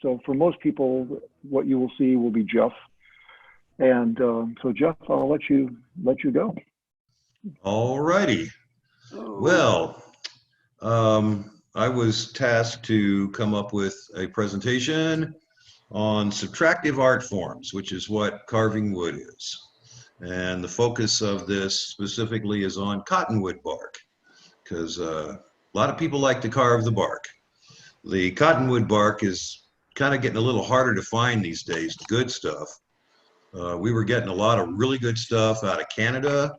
So for most people, what you will see will be Jeff. And so Jeff, I'll let you go. All righty. Well, I was tasked to come up with a presentation on subtractive art forms, which is what carving wood is. And the focus of this specifically is on cottonwood bark, because a lot of people like to carve the bark. The cottonwood bark is kind of getting a little harder to find these days, the good stuff. We were getting a lot of really good stuff out of Canada,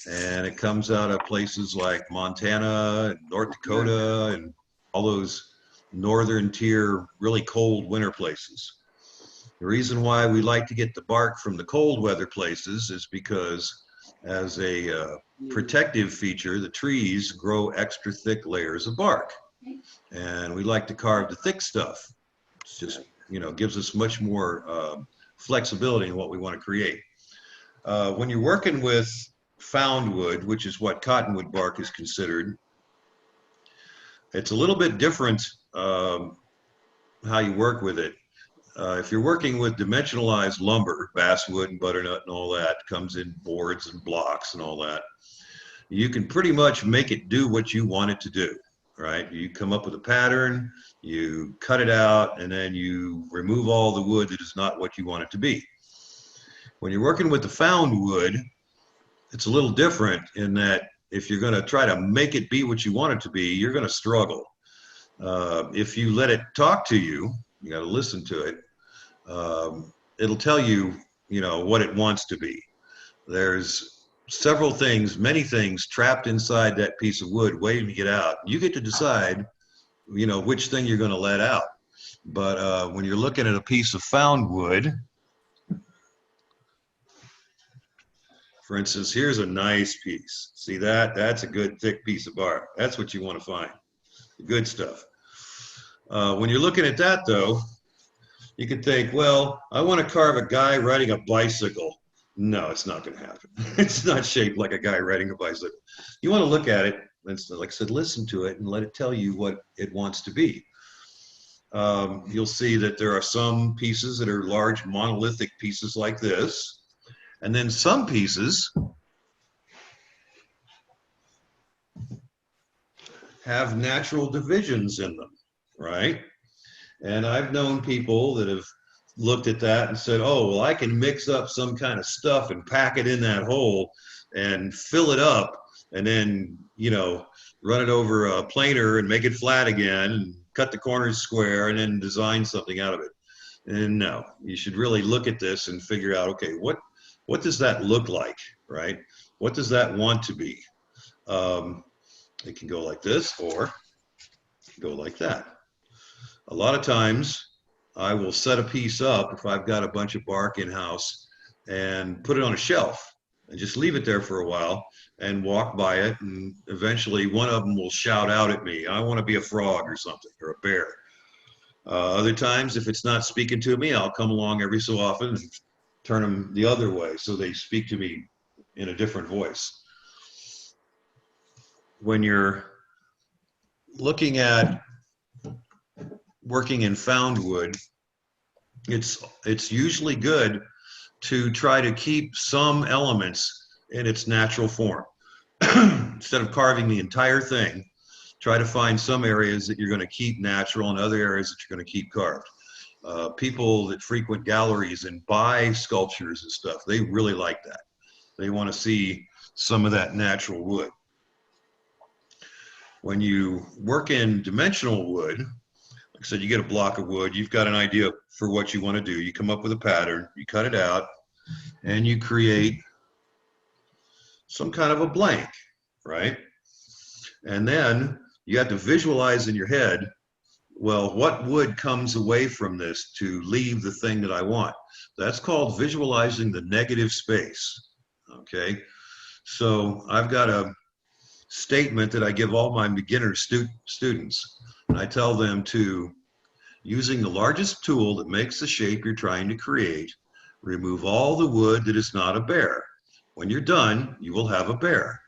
and it comes out of places like Montana and North Dakota and all those northern tier, really cold winter places. The reason why we like to get the bark from the cold weather places is because as a protective feature, the trees grow extra thick layers of bark. And we like to carve the thick stuff. It's just, gives us much more flexibility in what we want to create. When you're working with found wood, which is what cottonwood bark is considered, it's a little bit different how you work with it. If you're working with dimensionalized lumber, basswood and butternut and all that, comes in boards and blocks and all that, you can pretty much make it do what you want it to do, right? You come up with a pattern, you cut it out, and then you remove all the wood that is not what you want it to be. When you're working with the found wood, it's a little different in that if you're going to try to make it be what you want it to be, you're going to struggle. If you let it talk to you, you got to listen to it. It'll tell you, what it wants to be. There's several things, many things trapped inside that piece of wood waiting to get out. You get to decide, which thing you're going to let out. But when you're looking at a piece of found wood, for instance, here's a nice piece. See that? That's a good thick piece of bark. That's what you want to find, the good stuff. When you're looking at that, though, you could think, well, I want to carve a guy riding a bicycle. No, it's not going to happen. It's not shaped like a guy riding a bicycle. You want to look at it, and like I said, listen to it and let it tell you what it wants to be. You'll see that there are some pieces that are large monolithic pieces like this, and then some pieces have natural divisions in them, right? And I've known people that have looked at that and said, oh, well, I can mix up some kind of stuff and pack it in that hole and fill it up and then, run it over a planer and make it flat again and cut the corners square and then design something out of it. And no, you should really look at this and figure out, okay, what does that look like, right? What does that want to be? It can go like this or go like that. A lot of times I will set a piece up if I've got a bunch of bark in-house and put it on a shelf and just leave it there for a while and walk by it, and eventually one of them will shout out at me, I want to be a frog or something, or a bear. Other times, if it's not speaking to me, I'll come along every so often and turn them the other way so they speak to me in a different voice. When you're looking at working in found wood, it's usually good to try to keep some elements in its natural form. Instead of carving the entire thing, try to find some areas that you're going to keep natural and other areas that you're going to keep carved. People that frequent galleries and buy sculptures and stuff, they really like that. They want to see some of that natural wood. When you work in dimensional wood, like I said, you get a block of wood, you've got an idea for what you want to do. You come up with a pattern, you cut it out, and you create some kind of a blank, right? And then you have to visualize in your head, well, what wood comes away from this to leave the thing that I want? That's called visualizing the negative space, okay? So I've got a statement that I give all my beginner students. And I tell them to, using the largest tool that makes the shape you're trying to create, remove all the wood that is not a bear. When you're done, you will have a bear.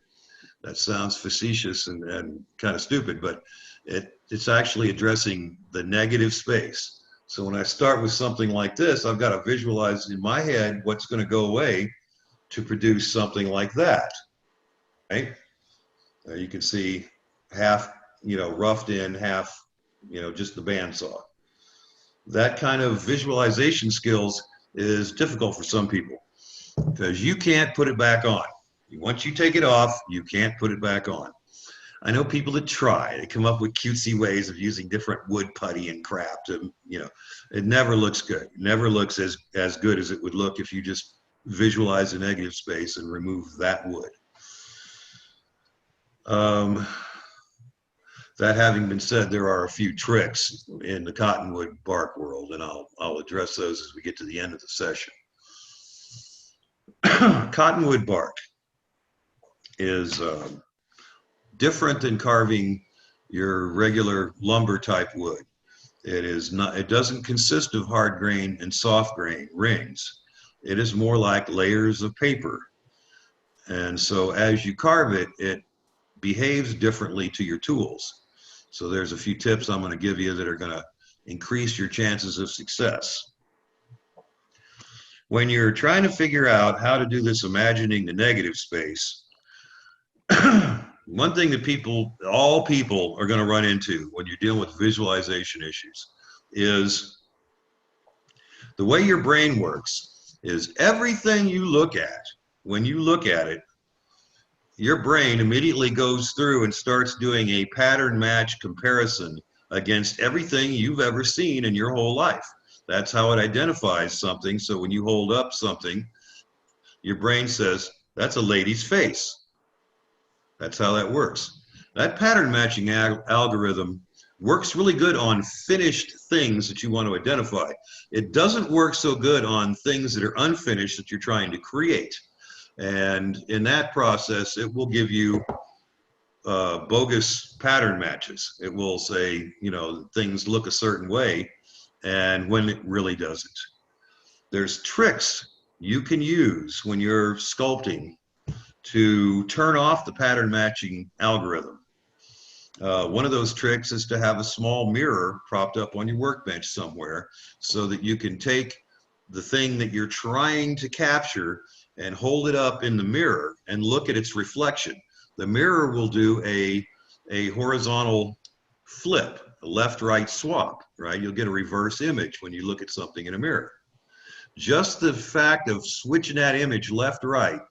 That sounds facetious and kind of stupid, but it's actually addressing the negative space. So when I start with something like this, I've got to visualize in my head what's going to go away to produce something like that. Right? You can see half, roughed in, half, just the bandsaw. That kind of visualization skills is difficult for some people because you can't put it back on. Once you take it off, you can't put it back on. I know people that try. They come up with cutesy ways of using different wood putty and crap to, it never looks good. It never looks as good as it would look if you just visualize the negative space and remove that wood. That having been said, there are a few tricks in the cottonwood bark world, and I'll address those as we get to the end of the session. Cottonwood bark is different than carving your regular lumber type wood. It doesn't consist of hard grain and soft grain rings. It is more like layers of paper. And so as you carve it, it behaves differently to your tools. So there's a few tips I'm going to give you that are going to increase your chances of success. When you're trying to figure out how to do this imagining the negative space, one thing that all people are going to run into when you're dealing with visualization issues is the way your brain works is everything you look at, when you look at it, your brain immediately goes through and starts doing a pattern match comparison against everything you've ever seen in your whole life. That's how it identifies something. So when you hold up something, your brain says, that's a lady's face. That's how that works. That pattern matching algorithm works really good on finished things that you want to identify. It doesn't work so good on things that are unfinished that you're trying to create. And in that process, it will give you bogus pattern matches. It will say, things look a certain way, and when it really doesn't. There's tricks you can use when you're sculpting to turn off the pattern matching algorithm. One of those tricks is to have a small mirror propped up on your workbench somewhere so that you can take the thing that you're trying to capture and hold it up in the mirror and look at its reflection. The mirror will do a horizontal flip, a left-right swap, right? You'll get a reverse image when you look at something in a mirror. Just the fact of switching that image left-right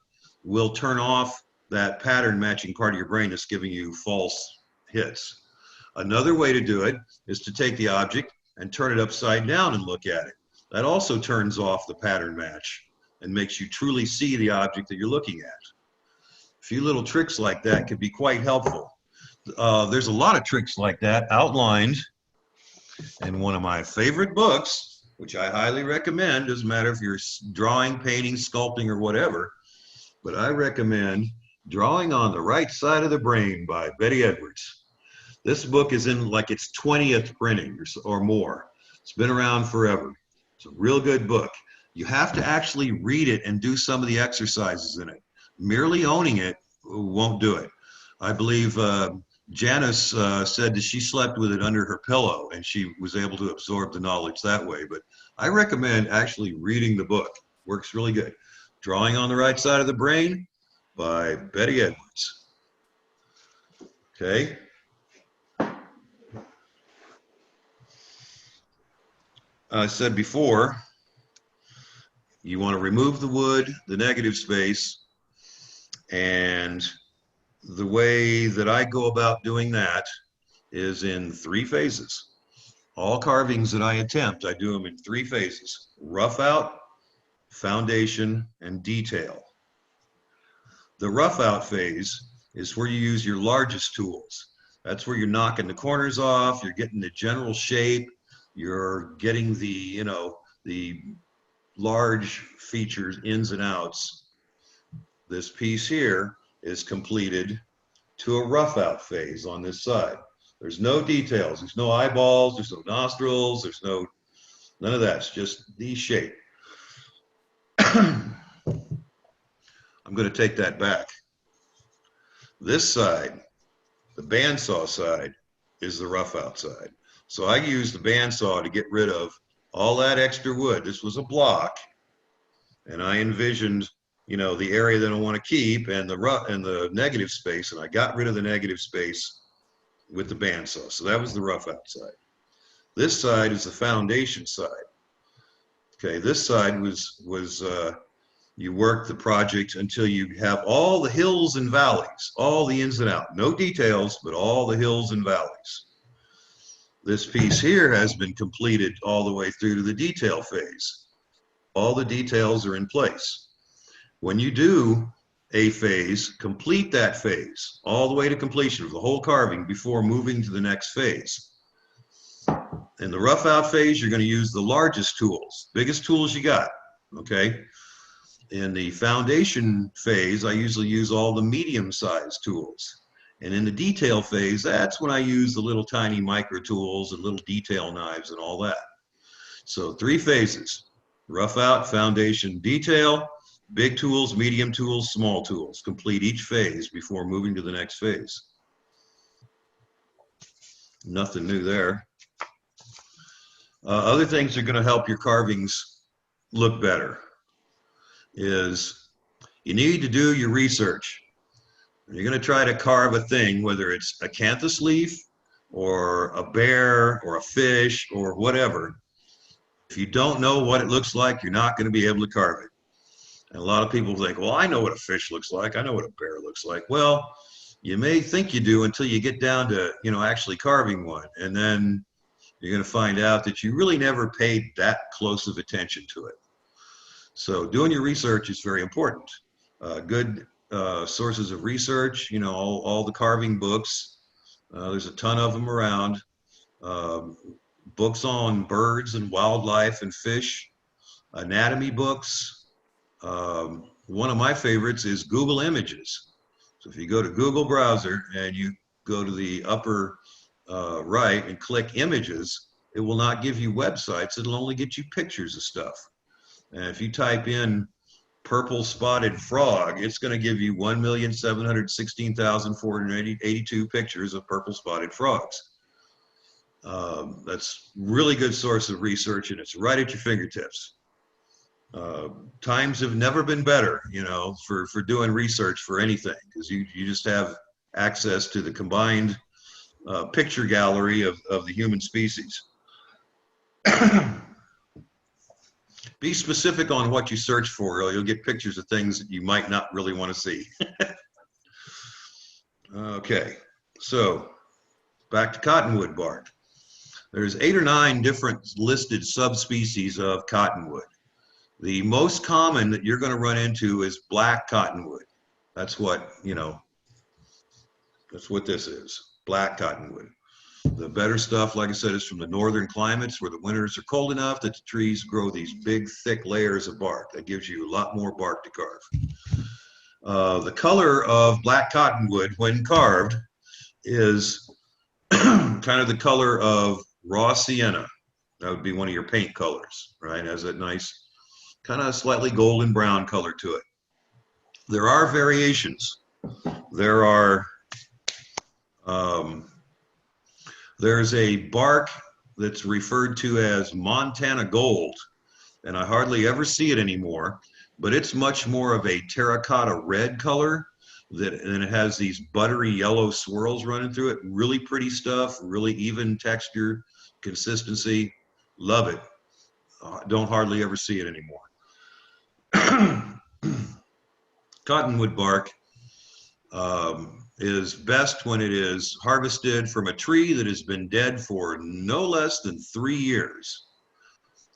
will turn off that pattern matching part of your brain that's giving you false hits. Another way to do it is to take the object and turn it upside down and look at it. That also turns off the pattern match and makes you truly see the object that you're looking at. A few little tricks like that could be quite helpful. There's a lot of tricks like that outlined in one of my favorite books, which I highly recommend. Doesn't matter if you're drawing, painting, sculpting, or whatever, but I recommend Drawing on the Right Side of the Brain by Betty Edwards. This book is in like its 20th printing or more. It's been around forever. It's a real good book. You have to actually read it and do some of the exercises in it. Merely owning it won't do it. I believe Janice said that she slept with it under her pillow and she was able to absorb the knowledge that way. But I recommend actually reading the book. Works really good. Drawing on the Right Side of the Brain by Betty Edwards. Okay. I said before, you want to remove the wood, the negative space, and the way that I go about doing that is in 3 phases. All carvings that I attempt, I do them in 3 phases: rough out, foundation, and detail. The rough out phase is where you use your largest tools. That's where you're knocking the corners off, you're getting the general shape, you're getting the, the large features, ins and outs. This piece here is completed to a rough out phase on this side. There's no details, there's no eyeballs, there's no nostrils, there's none of that. It's just the shape. I'm going to take that back. This side, the bandsaw side, is the rough out side. So I use the bandsaw to get rid of all that extra wood. This was a block, and I envisioned, you know, the area that I want to keep and the negative space, and I got rid of the negative space with the bandsaw. So that was the rough outside. This side is the foundation side. Okay, this side was you work the project until you have all the hills and valleys, all the ins and outs, no details, but all the hills and valleys. This piece here has been completed all the way through to the detail phase. All the details are in place. When you do a phase, complete that phase all the way to completion of the whole carving before moving to the next phase. In the rough out phase, you're going to use the largest tools, biggest tools you got, okay? In the foundation phase, I usually use all the medium-sized tools. And in the detail phase, that's when I use the little tiny micro tools and little detail knives and all that. So 3 phases: rough out, foundation, detail, big tools, medium tools, small tools. Complete each phase before moving to the next phase. Nothing new there. Other things that are going to help your carvings look better is you need to do your research. You're going to try to carve a thing, whether it's a acanthus leaf or a bear or a fish or whatever. If you don't know what it looks like, you're not going to be able to carve it. And a lot of people think, well, I know what a fish looks like. I know what a bear looks like. Well, you may think you do until you get down to, you know, actually carving one. And then you're going to find out that you really never paid that close of attention to it. So doing your research is very important. Good sources of research, you know, all the carving books. There's a ton of them around. Books on birds and wildlife and fish, anatomy books. One of my favorites is Google Images. So if you go to Google browser and you go to the upper right and click images, it will not give you websites. It'll only get you pictures of stuff. And if you type in purple spotted frog, it's going to give you 1,716,482 pictures of purple spotted frogs. That's really good source of research, and it's right at your fingertips. Times have never been better, you know, for doing research for anything, because you just have access to the combined picture gallery of the human species. Be specific on what you search for, or you'll get pictures of things that you might not really want to see. Okay, so back to cottonwood bark. There's 8 or 9 different listed subspecies of cottonwood. The most common that you're going to run into is black cottonwood. That's what, you know, that's what this is, black cottonwood. The better stuff, like I said, is from the northern climates where the winters are cold enough that the trees grow these big, thick layers of bark. That gives you a lot more bark to carve. The color of black cottonwood when carved is kind of the color of raw sienna. That would be one of your paint colors, right? It has that nice kind of slightly golden brown color to it. There are variations. There's a bark that's referred to as Montana gold, and I hardly ever see it anymore, but it's much more of a terracotta red color, and it has these buttery yellow swirls running through it. Really pretty stuff, really even texture, consistency. Love it. Don't hardly ever see it anymore. Cottonwood bark is best when it is harvested from a tree that has been dead for no less than 3 years.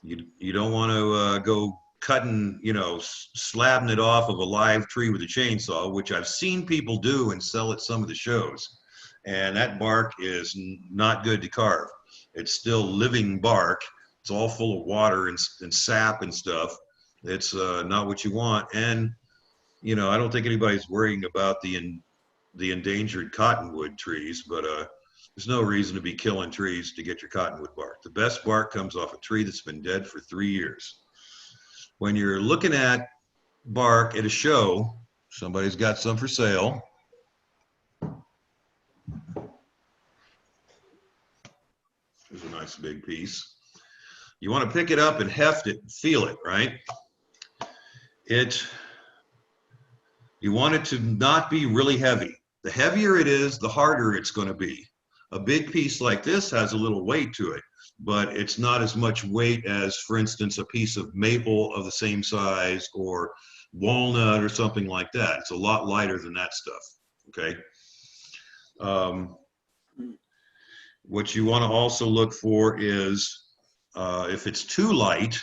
You don't want to go cutting, you know, slabbing it off of a live tree with a chainsaw, which I've seen people do and sell at some of the shows. And that bark is not good to carve. It's still living bark. It's all full of water and sap and stuff. It's not what you want. And, you know, I don't think anybody's worrying about the endangered cottonwood trees, but there's no reason to be killing trees to get your cottonwood bark. The best bark comes off a tree that's been dead for 3 years. When you're looking at bark at a show, somebody's got some for sale. Here's a nice big piece. You want to pick it up and heft it, feel it, right? You want it to not be really heavy. The heavier it is, the harder it's going to be. A big piece like this has a little weight to it, but it's not as much weight as, for instance, a piece of maple of the same size or walnut or something like that. It's a lot lighter than that stuff, okay? What you want to also look for is if it's too light,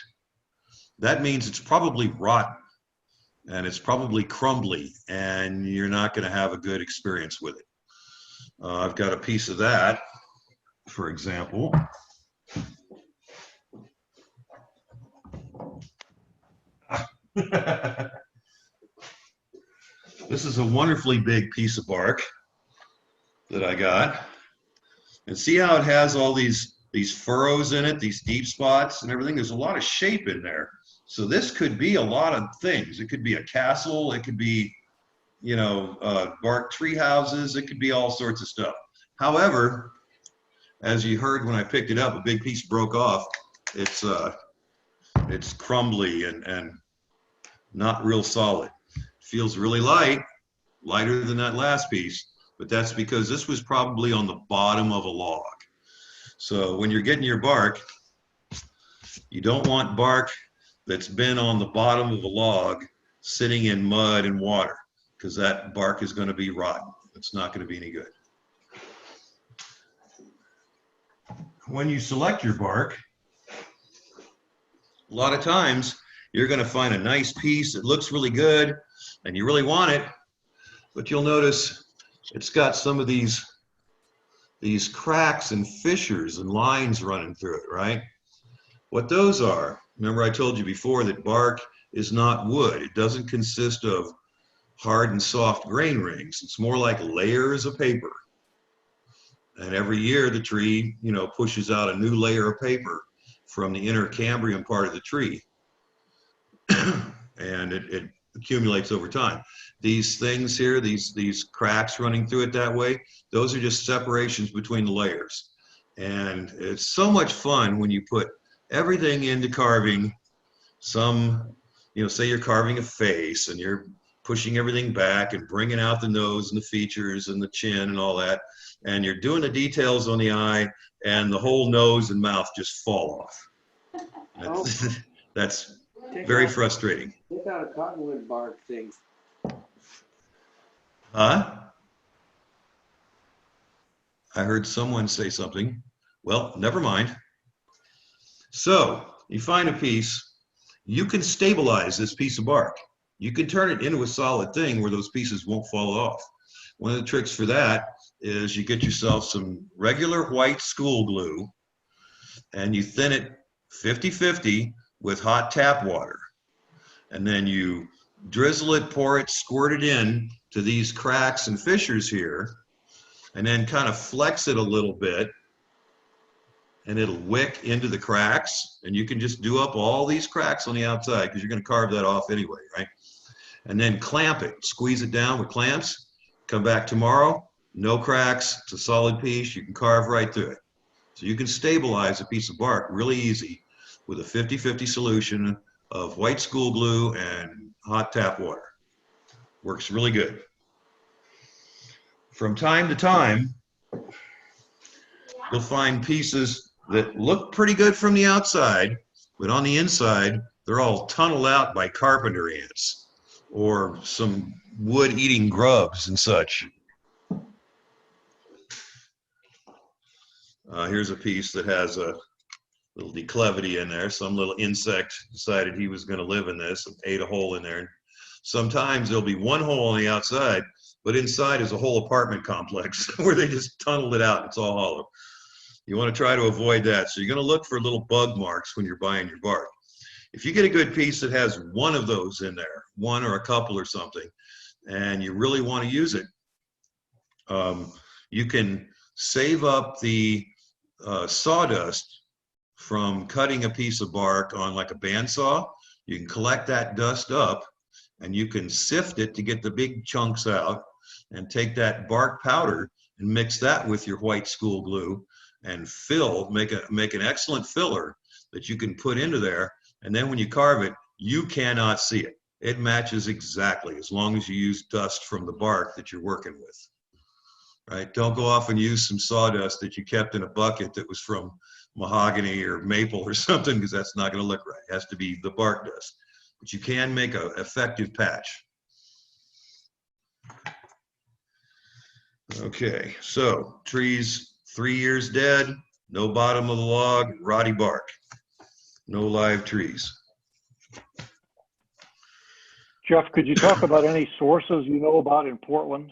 that means it's probably rotten and it's probably crumbly and you're not going to have a good experience with it. I've got a piece of that, for example. This is a wonderfully big piece of bark that I got. And see how it has all these furrows in it, these deep spots and everything? There's a lot of shape in there. So this could be a lot of things. It could be a castle. It could be, you know, bark tree houses. It could be all sorts of stuff. However, as you heard when I picked it up, a big piece broke off. It's crumbly and not real solid. Feels really light, lighter than that last piece, but that's because this was probably on the bottom of a log. So when you're getting your bark, you don't want bark that's been on the bottom of a log sitting in mud and water, because that bark is going to be rotten. It's not going to be any good. When you select your bark, a lot of times you're going to find a nice piece that looks really good and you really want it, but you'll notice it's got some of these cracks and fissures and lines running through it, right? What those are, remember I told you before that bark is not wood. It doesn't consist of hard and soft grain rings. It's more like layers of paper. And every year the tree, you know, pushes out a new layer of paper from the inner cambrium part of the tree. And it accumulates over time. These things here, these cracks running through it that way, those are just separations between the layers. And it's so much fun when you put everything into carving some, you know, say you're carving a face and you're pushing everything back and bringing out the nose and the features and the chin and all that. And you're doing the details on the eye and the whole nose and mouth just fall off. That's very frustrating. Take out a cottonwood bark thing. Huh? I heard someone say something. Well, never mind. So you find a piece, you can stabilize this piece of bark. You can turn it into a solid thing where those pieces won't fall off. One of the tricks for that is you get yourself some regular white school glue and you thin it 50-50 with hot tap water. And then you drizzle it, pour it, squirt it in to these cracks and fissures here, and then kind of flex it a little bit, and it'll wick into the cracks, and you can just do up all these cracks on the outside because you're going to carve that off anyway, right? And then clamp it, squeeze it down with clamps, come back tomorrow, no cracks, it's a solid piece, you can carve right through it. So you can stabilize a piece of bark really easy with a 50-50 solution of white school glue and hot tap water. Works really good. From time to time, you'll find pieces that look pretty good from the outside, but on the inside, they're all tunneled out by carpenter ants or some wood-eating grubs and such. Here's a piece that has a little declivity in there. Some little insect decided he was going to live in this and ate a hole in there. Sometimes there'll be one hole on the outside, but inside is a whole apartment complex where they just tunneled it out. It's all hollow. You want to try to avoid that. So you're going to look for little bug marks when you're buying your bark. If you get a good piece that has one of those in there, one or a couple or something, and you really want to use it, you can save up the sawdust from cutting a piece of bark on like a bandsaw. You can collect that dust up and you can sift it to get the big chunks out and take that bark powder and mix that with your white school glue and fill, make an excellent filler that you can put into there, and then when you carve it, you cannot see it. It matches exactly as long as you use dust from the bark that you're working with. Right? Don't go off and use some sawdust that you kept in a bucket that was from mahogany or maple or something, because that's not going to look right. It has to be the bark dust. But you can make an effective patch. Okay, so trees 3 years dead, no bottom of the log, rotty bark, no live trees. Jeff, could you talk about any sources you know about in Portland?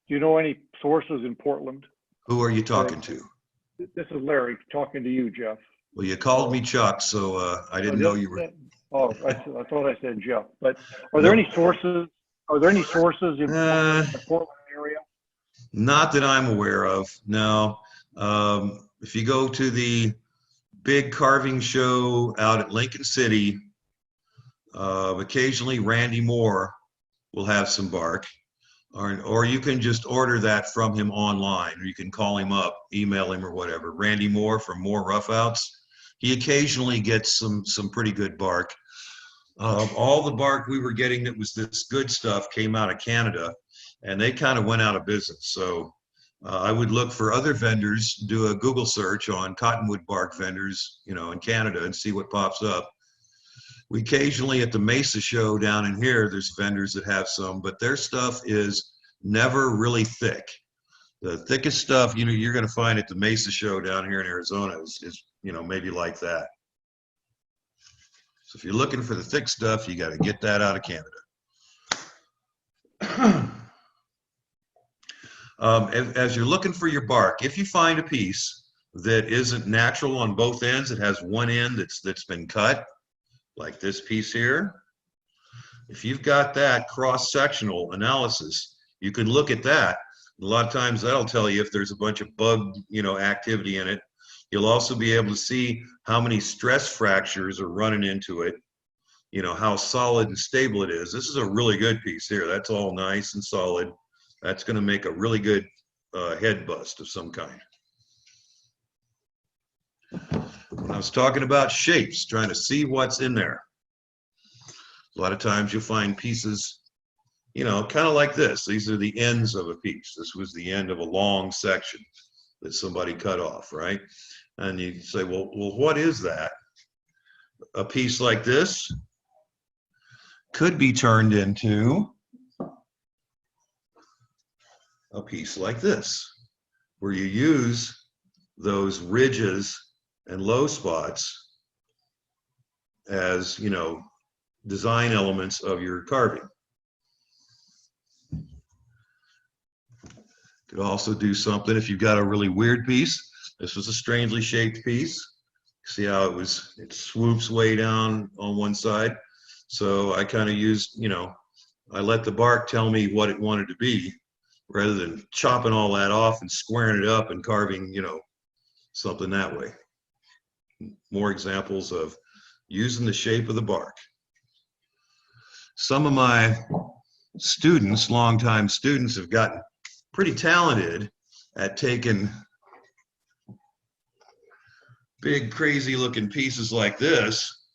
Do you know any sources in Portland? Who are you talking to? This is Larry talking to you, Jeff. Well, you called me Chuck, so I didn't know you were. Oh, I thought I said Jeff. But are there any sources? Are there any sources in the Portland area? Not that I'm aware of. No. If you go to the big carving show out at Lincoln City, occasionally Randy Moore will have some bark. Or you can just order that from him online, or you can call him up, email him or whatever. Randy Moore from Moore Roughouts. He occasionally gets some pretty good bark. All the bark we were getting that was this good stuff came out of Canada, and they kind of went out of business. So I would look for other vendors, do a Google search on cottonwood bark vendors, you know, in Canada, and see what pops up. We occasionally at the Mesa show down in here, there's vendors that have some, but their stuff is never really thick. The thickest stuff, you know, you're going to find at the Mesa show down here in Arizona is you know, maybe like that. So if you're looking for the thick stuff, you got to get that out of Canada. As you're looking for your bark, if you find a piece that isn't natural on both ends, it has one end that's been cut, like this piece here. If you've got that cross-sectional analysis, you can look at that. A lot of times that'll tell you if there's a bunch of bug, you know, activity in it. You'll also be able to see how many stress fractures are running into it, you know, how solid and stable it is. This is a really good piece here. That's all nice and solid. That's going to make a really good head bust of some kind. I was talking about shapes, trying to see what's in there. A lot of times you'll find pieces, you know, kind of like this. These are the ends of a piece. This was the end of a long section that somebody cut off, right? And you say, well, what is that? A piece like this could be turned into a piece like this, where you use those ridges and low spots as, you know, design elements of your carving. Could also do something if you've got a really weird piece. This was a strangely shaped piece. See how it swoops way down on one side. So I kind of used, you know, I let the bark tell me what it wanted to be, rather than chopping all that off and squaring it up and carving, you know, something that way. More examples of using the shape of the bark. Some of my students, longtime students, have gotten pretty talented at taking big, crazy looking pieces like this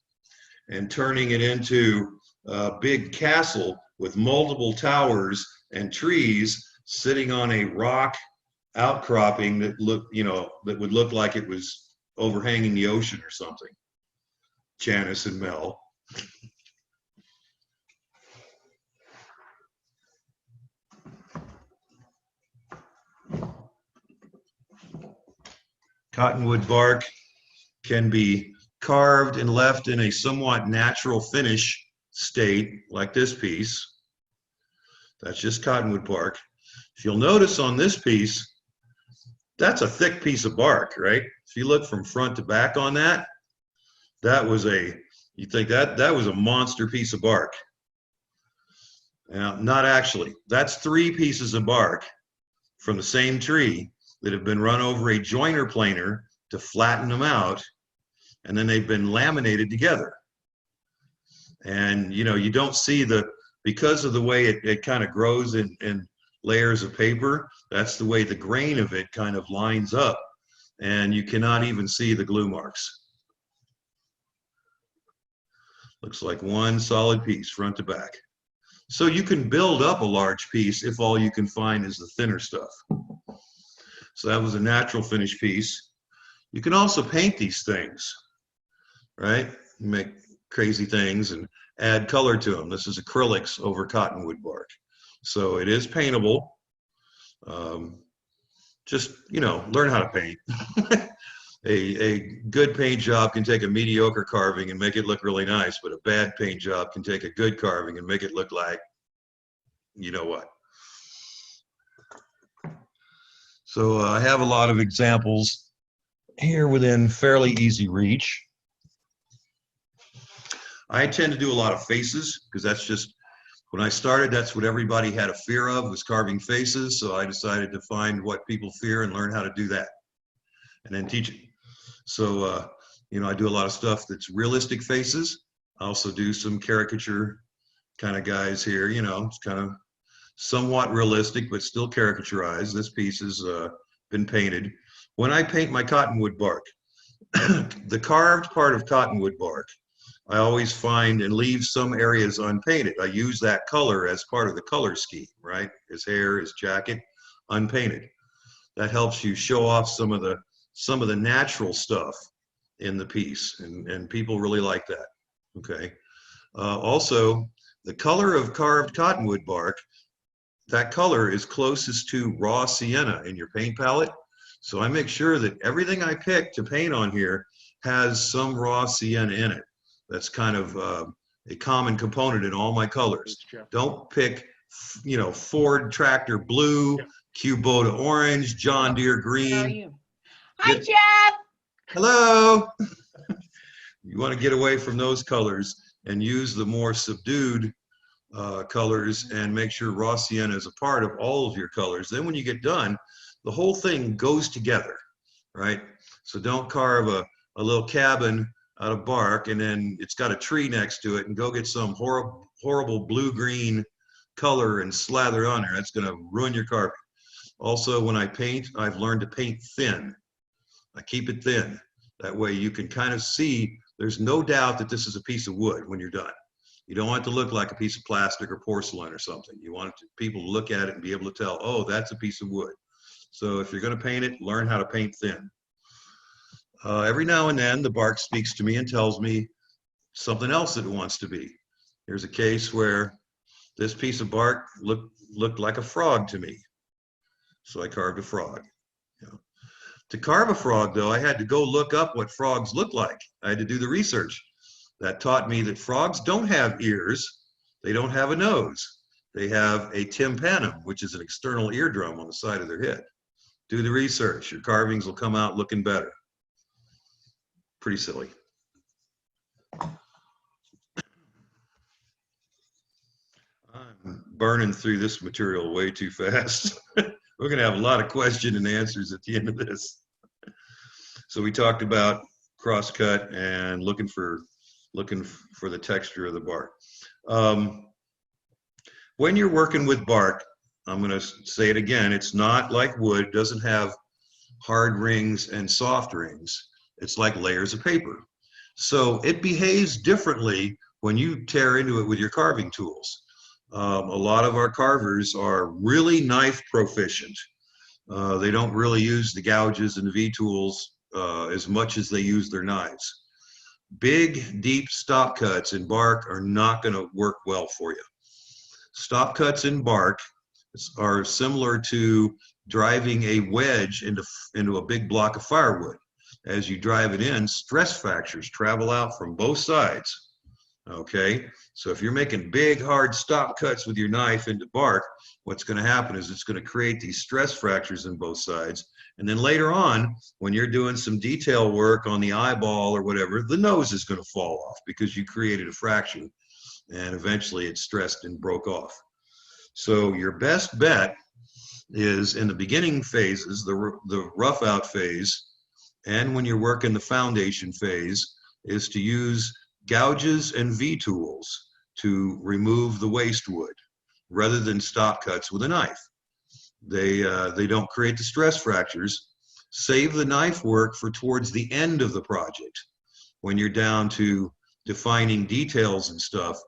and turning it into a big castle with multiple towers and trees sitting on a rock outcropping that looked, you know, that would look like it was overhanging the ocean or something. Janice and Mel. Cottonwood bark can be carved and left in a somewhat natural finish state, like this piece. That's just cottonwood bark. If you'll notice on this piece, that's a thick piece of bark, right? If you look from front to back on that, that was you think that was a monster piece of bark. Now, not actually. That's 3 pieces of bark from the same tree that have been run over a joiner planer to flatten them out, and then they've been laminated together. And, you know, you don't see because of the way it kind of grows in layers of paper, that's the way the grain of it kind of lines up. and you cannot even see the glue marks. Looks like one solid piece, front to back. So you can build up a large piece if all you can find is the thinner stuff. So that was a natural finish piece. You can also paint these things, right? Make crazy things and add color to them. This is acrylics over cottonwood bark. So it is paintable. Just, you know, learn how to paint. A good paint job can take a mediocre carving and make it look really nice, but a bad paint job can take a good carving and make it look like, you know what. So I have a lot of examples here within fairly easy reach. I tend to do a lot of faces because that's just, when I started, that's what everybody had a fear of, was carving faces. So I decided to find what people fear and learn how to do that and then teach it. So, you know, I do a lot of stuff that's realistic faces. I also do some caricature kind of guys here, you know, it's kind of somewhat realistic, but still caricaturized. This piece has been painted. When I paint my cottonwood bark, the carved part of cottonwood bark, I always find and leave some areas unpainted. I use that color as part of the color scheme, right? His hair, his jacket, unpainted. That helps you show off some of the natural stuff in the piece, and people really like that. Okay. Also, the color of carved cottonwood bark, that color is closest to raw sienna in your paint palette. So I make sure that everything I pick to paint on here has some raw sienna in it. That's kind of a common component in all my colors. Don't pick, you know, Ford tractor blue, Kubota orange, John Deere green. How are you? Hi, Jeff. Hello. You want to get away from those colors and use the more subdued colors and make sure raw sienna is a part of all of your colors. Then when you get done, the whole thing goes together, right? So don't carve a little cabin out of bark and then it's got a tree next to it and go get some horrible blue-green color and slather it on there. That's going to ruin your carving. Also, when I paint, I've learned to paint thin. I keep it thin. That way you can kind of see, there's no doubt that this is a piece of wood when you're done. You don't want it to look like a piece of plastic or porcelain or something. You want people to look at it and be able to tell, oh, that's a piece of wood. So if you're going to paint it, learn how to paint thin. Every now and then the bark speaks to me and tells me something else that it wants to be. Here's a case where this piece of bark looked like a frog to me. So I carved a frog. You know. To carve a frog, though, I had to go look up what frogs look like. I had to do the research. That taught me that frogs don't have ears. They don't have a nose. They have a tympanum, which is an external eardrum on the side of their head. Do the research. Your carvings will come out looking better. Pretty silly. I'm burning through this material way too fast. We're going to have a lot of question and answers at the end of this. So we talked about crosscut and looking for the texture of the bark. When you're working with bark, I'm going to say it again, it's not like wood. It doesn't have hard rings and soft rings. It's like layers of paper. So it behaves differently when you tear into it with your carving tools. A lot of our carvers are really knife proficient. They don't really use the gouges and the V-tools as much as they use their knives. Big, deep stop cuts in bark are not going to work well for you. Stop cuts in bark are similar to driving a wedge into a big block of firewood. As you drive it in, stress fractures travel out from both sides. Okay, so if you're making big, hard stop cuts with your knife into bark, what's going to happen is it's going to create these stress fractures in both sides. And then later on, when you're doing some detail work on the eyeball or whatever, the nose is going to fall off because you created a fraction and eventually it stressed and broke off. So your best bet is in the beginning phases, the rough out phase, and when you're working the foundation phase, is to use gouges and V-tools to remove the waste wood rather than stop cuts with a knife. They don't create the stress fractures, Save the knife work for towards the end of the project, when you're down to defining details and stuff.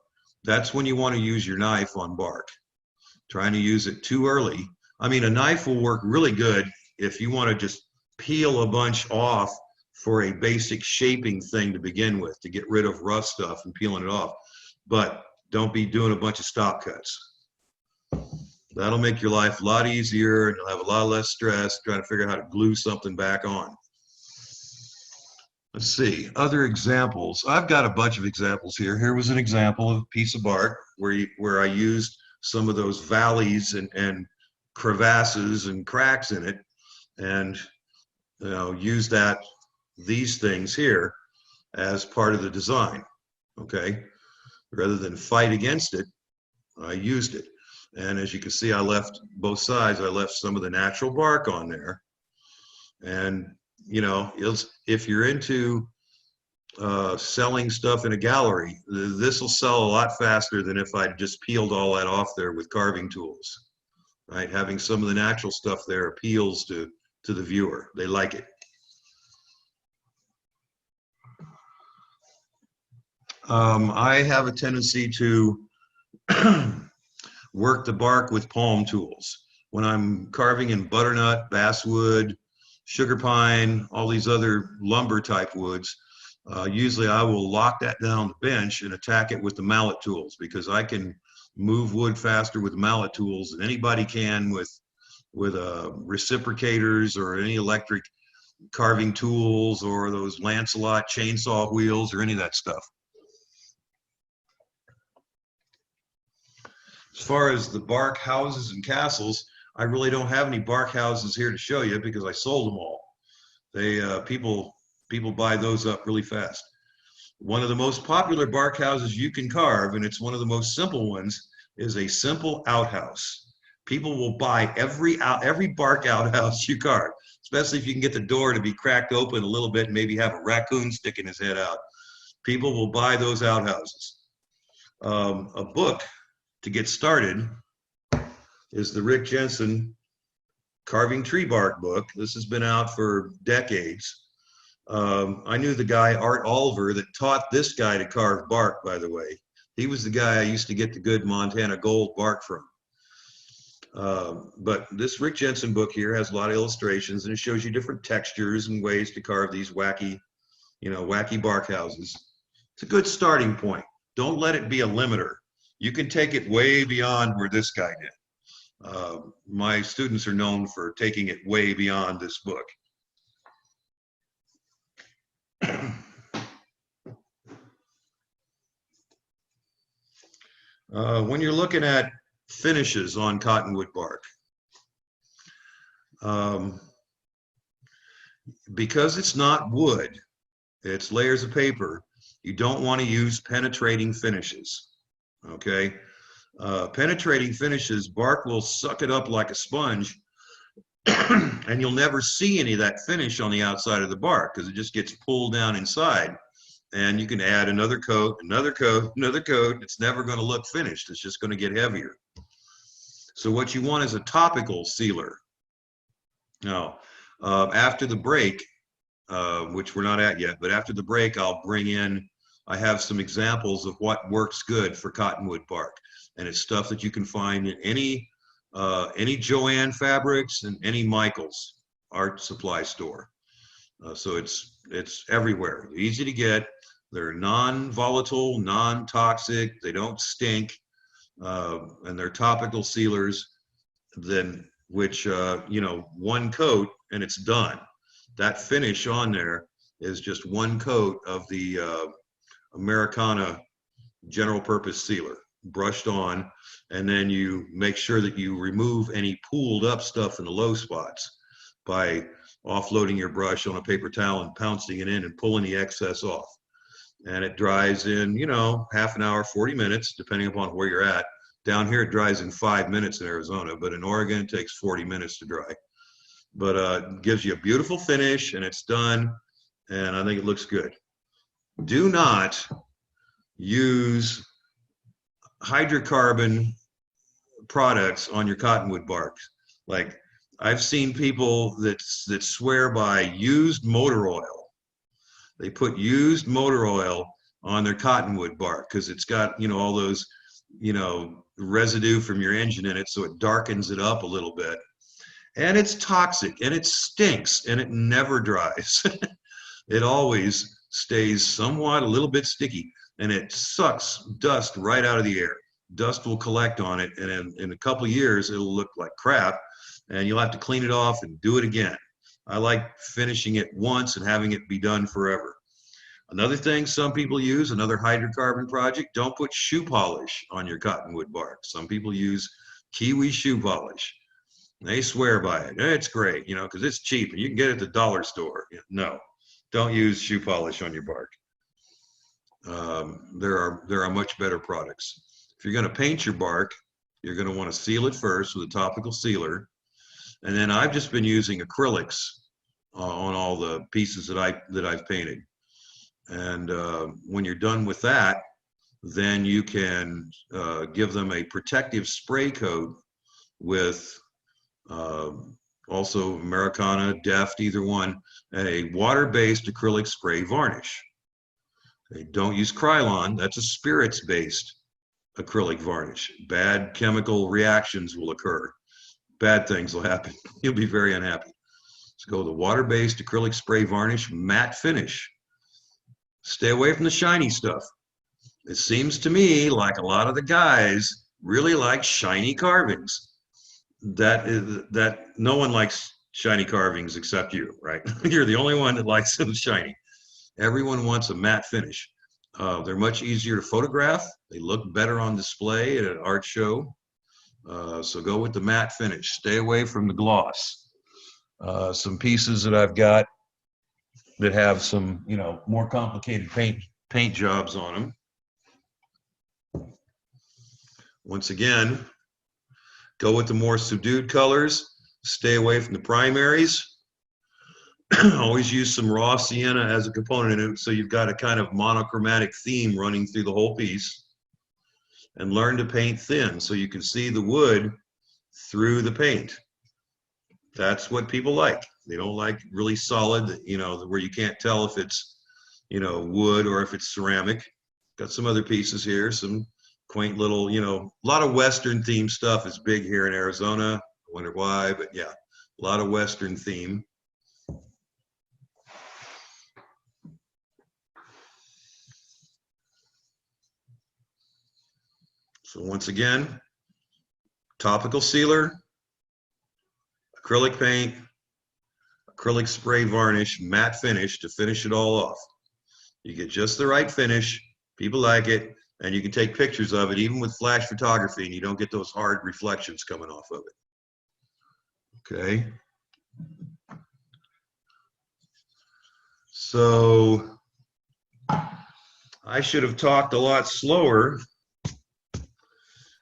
That's when you want to use your knife on bark. Trying to use it too early. I mean, a knife will work really good if you want to just peel a bunch off for a basic shaping thing to begin with, to get rid of rough stuff and peeling it off. But don't be doing a bunch of stop cuts. That'll make your life a lot easier, and you'll have a lot less stress trying to figure out how to glue something back on. Let's see, other examples. I've got a bunch of examples here. Here was an example of a piece of bark where I used some of those valleys and crevasses and cracks in it, and use these things here as part of the design. Okay, rather than fight against it, I used it. And as you can see, I left both sides. I left some of the natural bark on there. And if you're into selling stuff in a gallery, this will sell a lot faster than if I just peeled all that off there with carving tools. Right, having some of the natural stuff there appeals to the viewer. They like it. I have a tendency to work the bark with palm tools. When I'm carving in butternut, basswood, sugar pine, all these other lumber type woods, usually I will lock that down on the bench and attack it with the mallet tools, because I can move wood faster with mallet tools than anybody can with reciprocators or any electric carving tools or those Lancelot chainsaw wheels or any of that stuff. As far as the bark houses and castles, I really don't have any bark houses here to show you because I sold them all. They people buy those up really fast. One of the most popular bark houses you can carve, and it's one of the most simple ones, is a simple outhouse. People will buy every bark outhouse you carve, especially if you can get the door to be cracked open a little bit and maybe have a raccoon sticking his head out. People will buy those outhouses. A book to get started is the Rick Jensen Carving Tree Bark book. This has been out for decades. I knew the guy, Art Oliver, that taught this guy to carve bark, by the way. He was the guy I used to get the good Montana gold bark from. But this Rick Jensen book here has a lot of illustrations, and it shows you different textures and ways to carve these wacky bark houses. It's a good starting point. Don't let it be a limiter. You can take it way beyond where this guy did. My students are known for taking it way beyond this book. When you're looking at finishes on cottonwood bark, because it's not wood, it's layers of paper, you don't want to use penetrating finishes. Okay, penetrating finishes, bark will suck it up like a sponge, and you'll never see any of that finish on the outside of the bark because it just gets pulled down inside. And you can add another coat, another coat, another coat. It's never going to look finished. It's just going to get heavier. So what you want is a topical sealer. Now, after the break, which we're not at yet, but after the break, I have some examples of what works good for cottonwood bark. And it's stuff that you can find in any Joann Fabrics and any Michaels art supply store. So it's everywhere. They're easy to get. They're non-volatile, non-toxic. They don't stink, and they're topical sealers. Which one coat and it's done. That finish on there is just one coat of the Americana general purpose sealer brushed on, and then you make sure that you remove any pooled up stuff in the low spots by offloading your brush on a paper towel and pouncing it in and pulling the excess off. And it dries in, half an hour, 40 minutes, depending upon where you're at. Down here, it dries in 5 minutes in Arizona, but in Oregon, it takes 40 minutes to dry. But it gives you a beautiful finish, and it's done, and I think it looks good. Do not use hydrocarbon products on your cottonwood bark. Like I've seen people that swear by used motor oil. They put used motor oil on their cottonwood bark because it's got, all those, residue from your engine in it, so it darkens it up a little bit. And it's toxic and it stinks and it never dries. It always stays somewhat a little bit sticky and it sucks dust right out of the air. Dust will collect on it, and in a couple of years it'll look like crap and you'll have to clean it off and do it again. I like finishing it once and having it be done forever. Another thing some people use, another hydrocarbon project, don't put shoe polish on your cottonwood bark. Some people use kiwi shoe polish. They swear by it. It's great, because it's cheap and you can get it at the dollar store. No, don't use shoe polish on your bark. There are much better products. If you're going to paint your bark, you're going to want to seal it first with a topical sealer. And then I've just been using acrylics on all the pieces that I've painted. And when you're done with that, then you can give them a protective spray coat with also Americana, Deft, either one, and a water-based acrylic spray varnish. They don't use Krylon. That's a spirits-based acrylic varnish. Bad chemical reactions will occur. Bad things will happen. You'll be very unhappy. So go with the water-based acrylic spray varnish, matte finish. Stay away from the shiny stuff. It seems to me like a lot of the guys really like shiny carvings. That no one likes shiny carvings except you, right? You're the only one that likes them shiny. Everyone wants a matte finish. They're much easier to photograph. They look better on display at an art show. So go with the matte finish. Stay away from the gloss. Some pieces that I've got that have some, more complicated paint jobs on them. Once again, go with the more subdued colors. Stay away from the primaries. Always use some raw sienna as a component in it, so you've got a kind of monochromatic theme running through the whole piece. And learn to paint thin so you can see the wood through the paint. That's what people like. They don't like really solid, where you can't tell if it's, wood or if it's ceramic. Got some other pieces here, some quaint little, a lot of Western themed stuff is big here in Arizona. I wonder why, but yeah, a lot of Western theme. So once again, topical sealer, acrylic paint, acrylic spray varnish, matte finish to finish it all off. You get just the right finish, people like it, and you can take pictures of it even with flash photography and you don't get those hard reflections coming off of it. Okay. So I should have talked a lot slower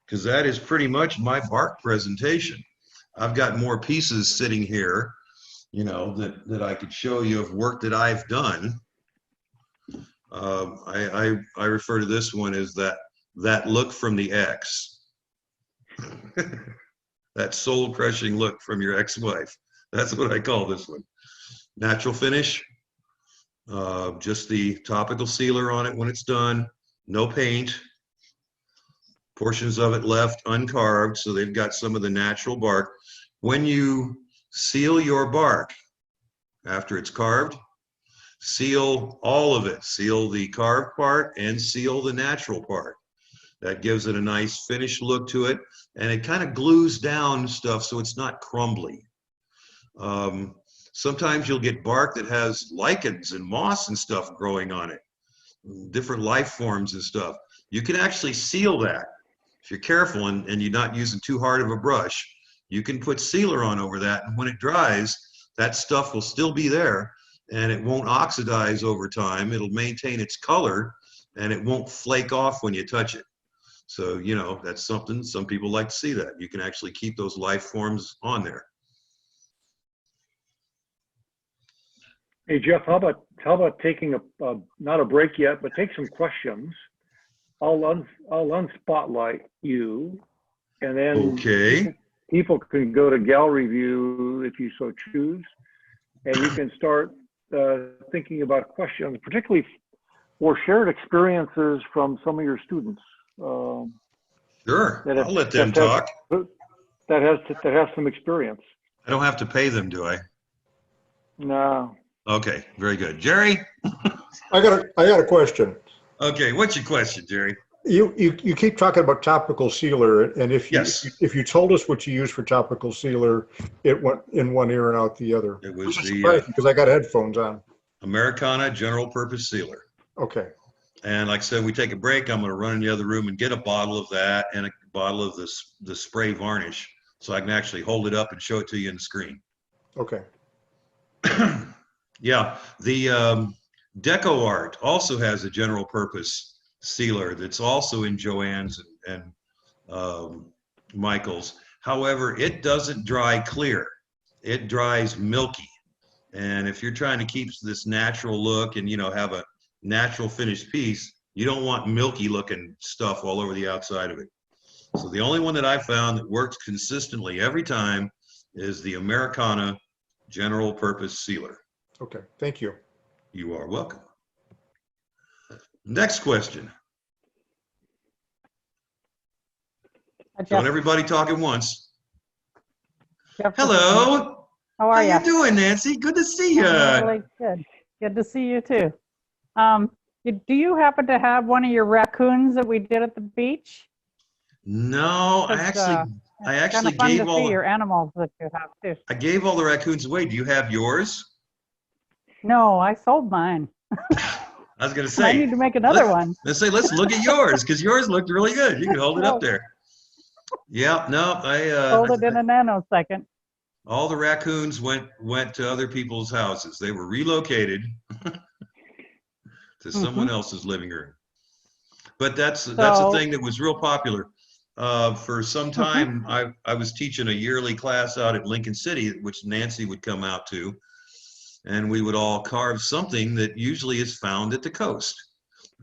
because that is pretty much my bark presentation. I've got more pieces sitting here, that I could show you of work that I've done. I refer to this one as that look from the ex. That soul-crushing look from your ex-wife. That's what I call this one. Natural finish, just the topical sealer on it when it's done, no paint. Portions of it left uncarved, so they've got some of the natural bark. When you seal your bark after it's carved, seal all of it. Seal the carved part and seal the natural part. That gives it a nice finished look to it, and it kind of glues down stuff so it's not crumbly. Sometimes you'll get bark that has lichens and moss and stuff growing on it, different life forms and stuff. You can actually seal that. If you're careful and you're not using too hard of a brush, you can put sealer on over that, and when it dries, that stuff will still be there, and it won't oxidize over time. It'll maintain its color, and it won't flake off when you touch it. So, that's something, some people like to see that. You can actually keep those life forms on there. Hey, Jeff, how about taking not a break yet, but take some questions. I'll unspotlight you, and then Okay. people can go to gallery view if you so choose, and you can start thinking about questions, particularly or shared experiences from some of your students. Sure, that I'll let them talk. That has some experience. I don't have to pay them, do I? No. Okay, very good. Jerry? I got a question. Okay, what's your question, Jerry? You keep talking about topical sealer, and Yes. if you told us what you use for topical sealer, it went in one ear and out the other. It was the because I got headphones on. Americana General Purpose Sealer. Okay. And like I said, we take a break. I'm going to run in the other room and get a bottle of that and a bottle of the spray varnish, so I can actually hold it up and show it to you in the screen. Okay. Yeah, the Deco Art also has a general purpose sealer that's also in Joann's and Michael's. However, it doesn't dry clear. It dries milky. And if you're trying to keep this natural look and, you know, have a natural finished piece, you don't want milky looking stuff all over the outside of it. So the only one that I found that works consistently every time is the Americana General Purpose Sealer. Okay, thank you. You are welcome. Next question. Don't everybody talk at once. Hello. How are you? How you doing, Nancy? Good to see you. Really good. Good to see you too. Do you happen to have one of your raccoons that we did at the beach? No, I actually gave all your animals that you have too. I gave all the raccoons away. Do you have yours? No, I sold mine. I was gonna say I need to make another one. Let's look at yours, because yours looked really good. You can hold it up there. Yeah, no, I sold it in a nanosecond. All the raccoons went to other people's houses. They were relocated to someone else's living room. But that's the thing that was real popular. For some time, I was teaching a yearly class out at Lincoln City, which Nancy would come out to, and we would all carve something that usually is found at the coast.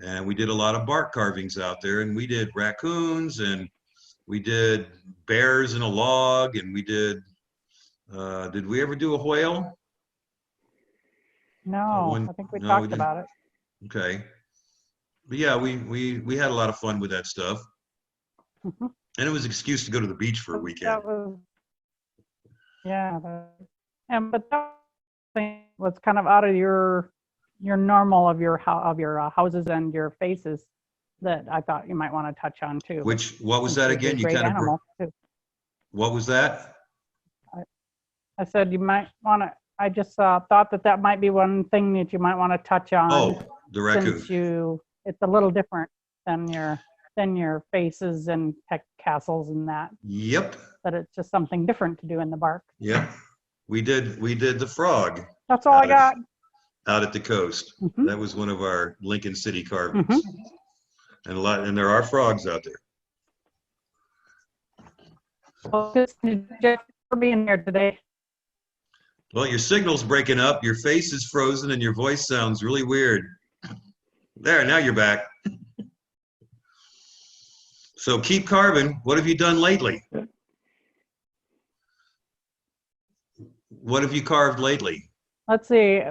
And we did a lot of bark carvings out there, and we did raccoons, and we did bears in a log, and we did we ever do a whale? No, I think we talked about it. Okay. But yeah, we had a lot of fun with that stuff. And it was an excuse to go to the beach for a weekend. That was, yeah. But that thing was kind of out of your normal of your houses and your faces that I thought you might want to touch on too. What was that again? You kind of, what was that? I said you might want to, I just thought that might be one thing that you might want to touch on. Oh, the raccoon. Since it's a little different than your faces and pet castles and that. Yep. But it's just something different to do in the bark. Yep. We did the frog. That's all I got. Out at the coast. That was one of our Lincoln City carvings. And there are frogs out there. Well, good for being here today. Well, your signal's breaking up, your face is frozen, and your voice sounds really weird. There, now you're back. So keep carving. What have you done lately? What have you carved lately? Let's see.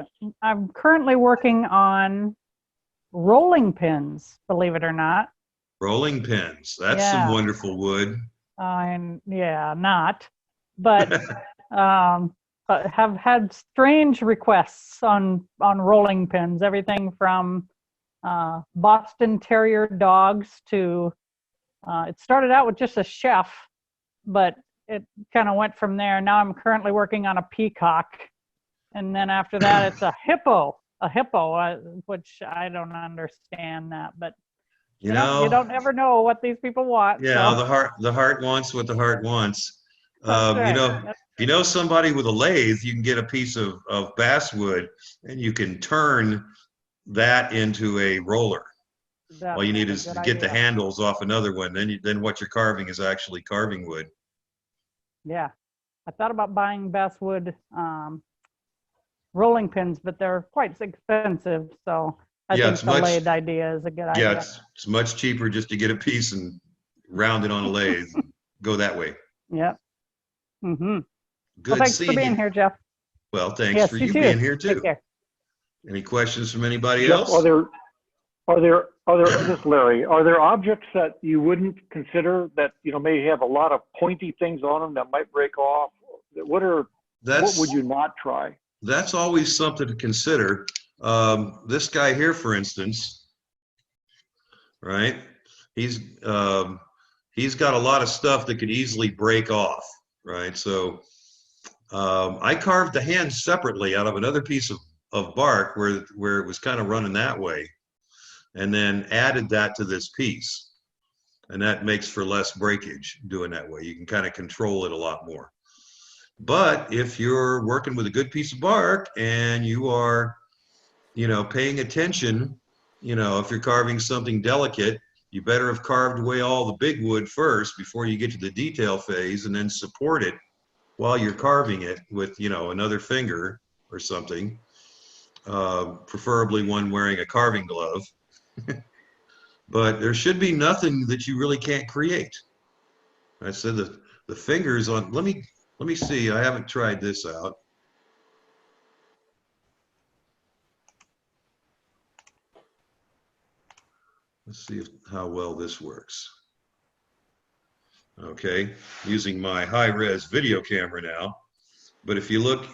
I'm currently working on rolling pins, believe it or not. Rolling pins. That's some wonderful wood. Not. But but have had strange requests on rolling pins, everything from Boston Terrier dogs to it started out with just a chef, but it kind of went from there. Now I'm currently working on a peacock, and then after that it's a hippo, which I don't understand that, but you know, you don't ever know what these people want. Yeah, so. the heart wants what the heart wants. Right. If you know somebody with a lathe, you can get a piece of basswood and you can turn that into a roller. All you need is to get the handles off another one. Then what you're carving is actually carving wood. Yeah, I thought about buying basswood rolling pins, but they're quite expensive. So I think the lathe idea is a good idea. Yeah, it's much cheaper just to get a piece and round it on a lathe. Go that way. Yep. Mm-hmm. Well, Good thanks for seeing being you. here, Jeff. Well, thanks Yes, for you you too. being here Take too. care. Any questions from anybody Jeff, else? this is Larry, are there objects that you wouldn't consider that, may have a lot of pointy things on them that might break off? What would you not try? That's always something to consider. This guy here, for instance, right? He's got a lot of stuff that could easily break off, right? So I carved the hand separately out of another piece of bark where it was kind of running that way, and then added that to this piece. And that makes for less breakage doing that way. You can kind of control it a lot more. But if you're working with a good piece of bark and you are, paying attention, if you're carving something delicate, you better have carved away all the big wood first before you get to the detail phase, and then support it while you're carving it with, another finger or something, preferably one wearing a carving glove. But there should be nothing that you really can't create. I said the fingers on, let me see, I haven't tried this out. Let's see how well this works. Okay, using my high-res video camera now. But if you look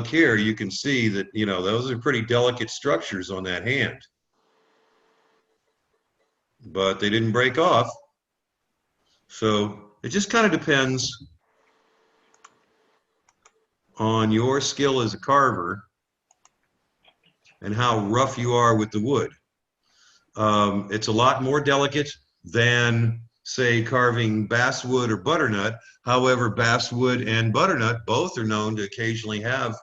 here, you can see that, those are pretty delicate structures on that hand. But they didn't break off. So it just kind of depends on your skill as a carver and how rough you are with the wood. It's a lot more delicate than, say, carving basswood or butternut. However, basswood and butternut both are known to occasionally have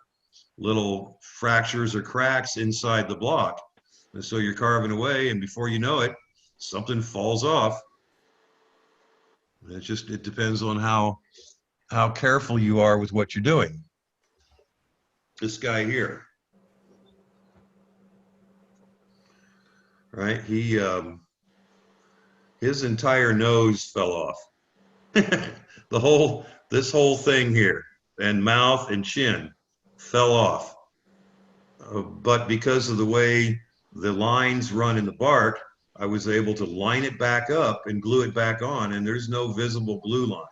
little fractures or cracks inside the block. And so you're carving away, and before you know it, something falls off. It depends on how careful you are with what you're doing. This guy here, right? His entire nose fell off. This whole thing here, and mouth and chin fell off. But because of the way the lines run in the bark, I was able to line it back up and glue it back on, and there's no visible glue line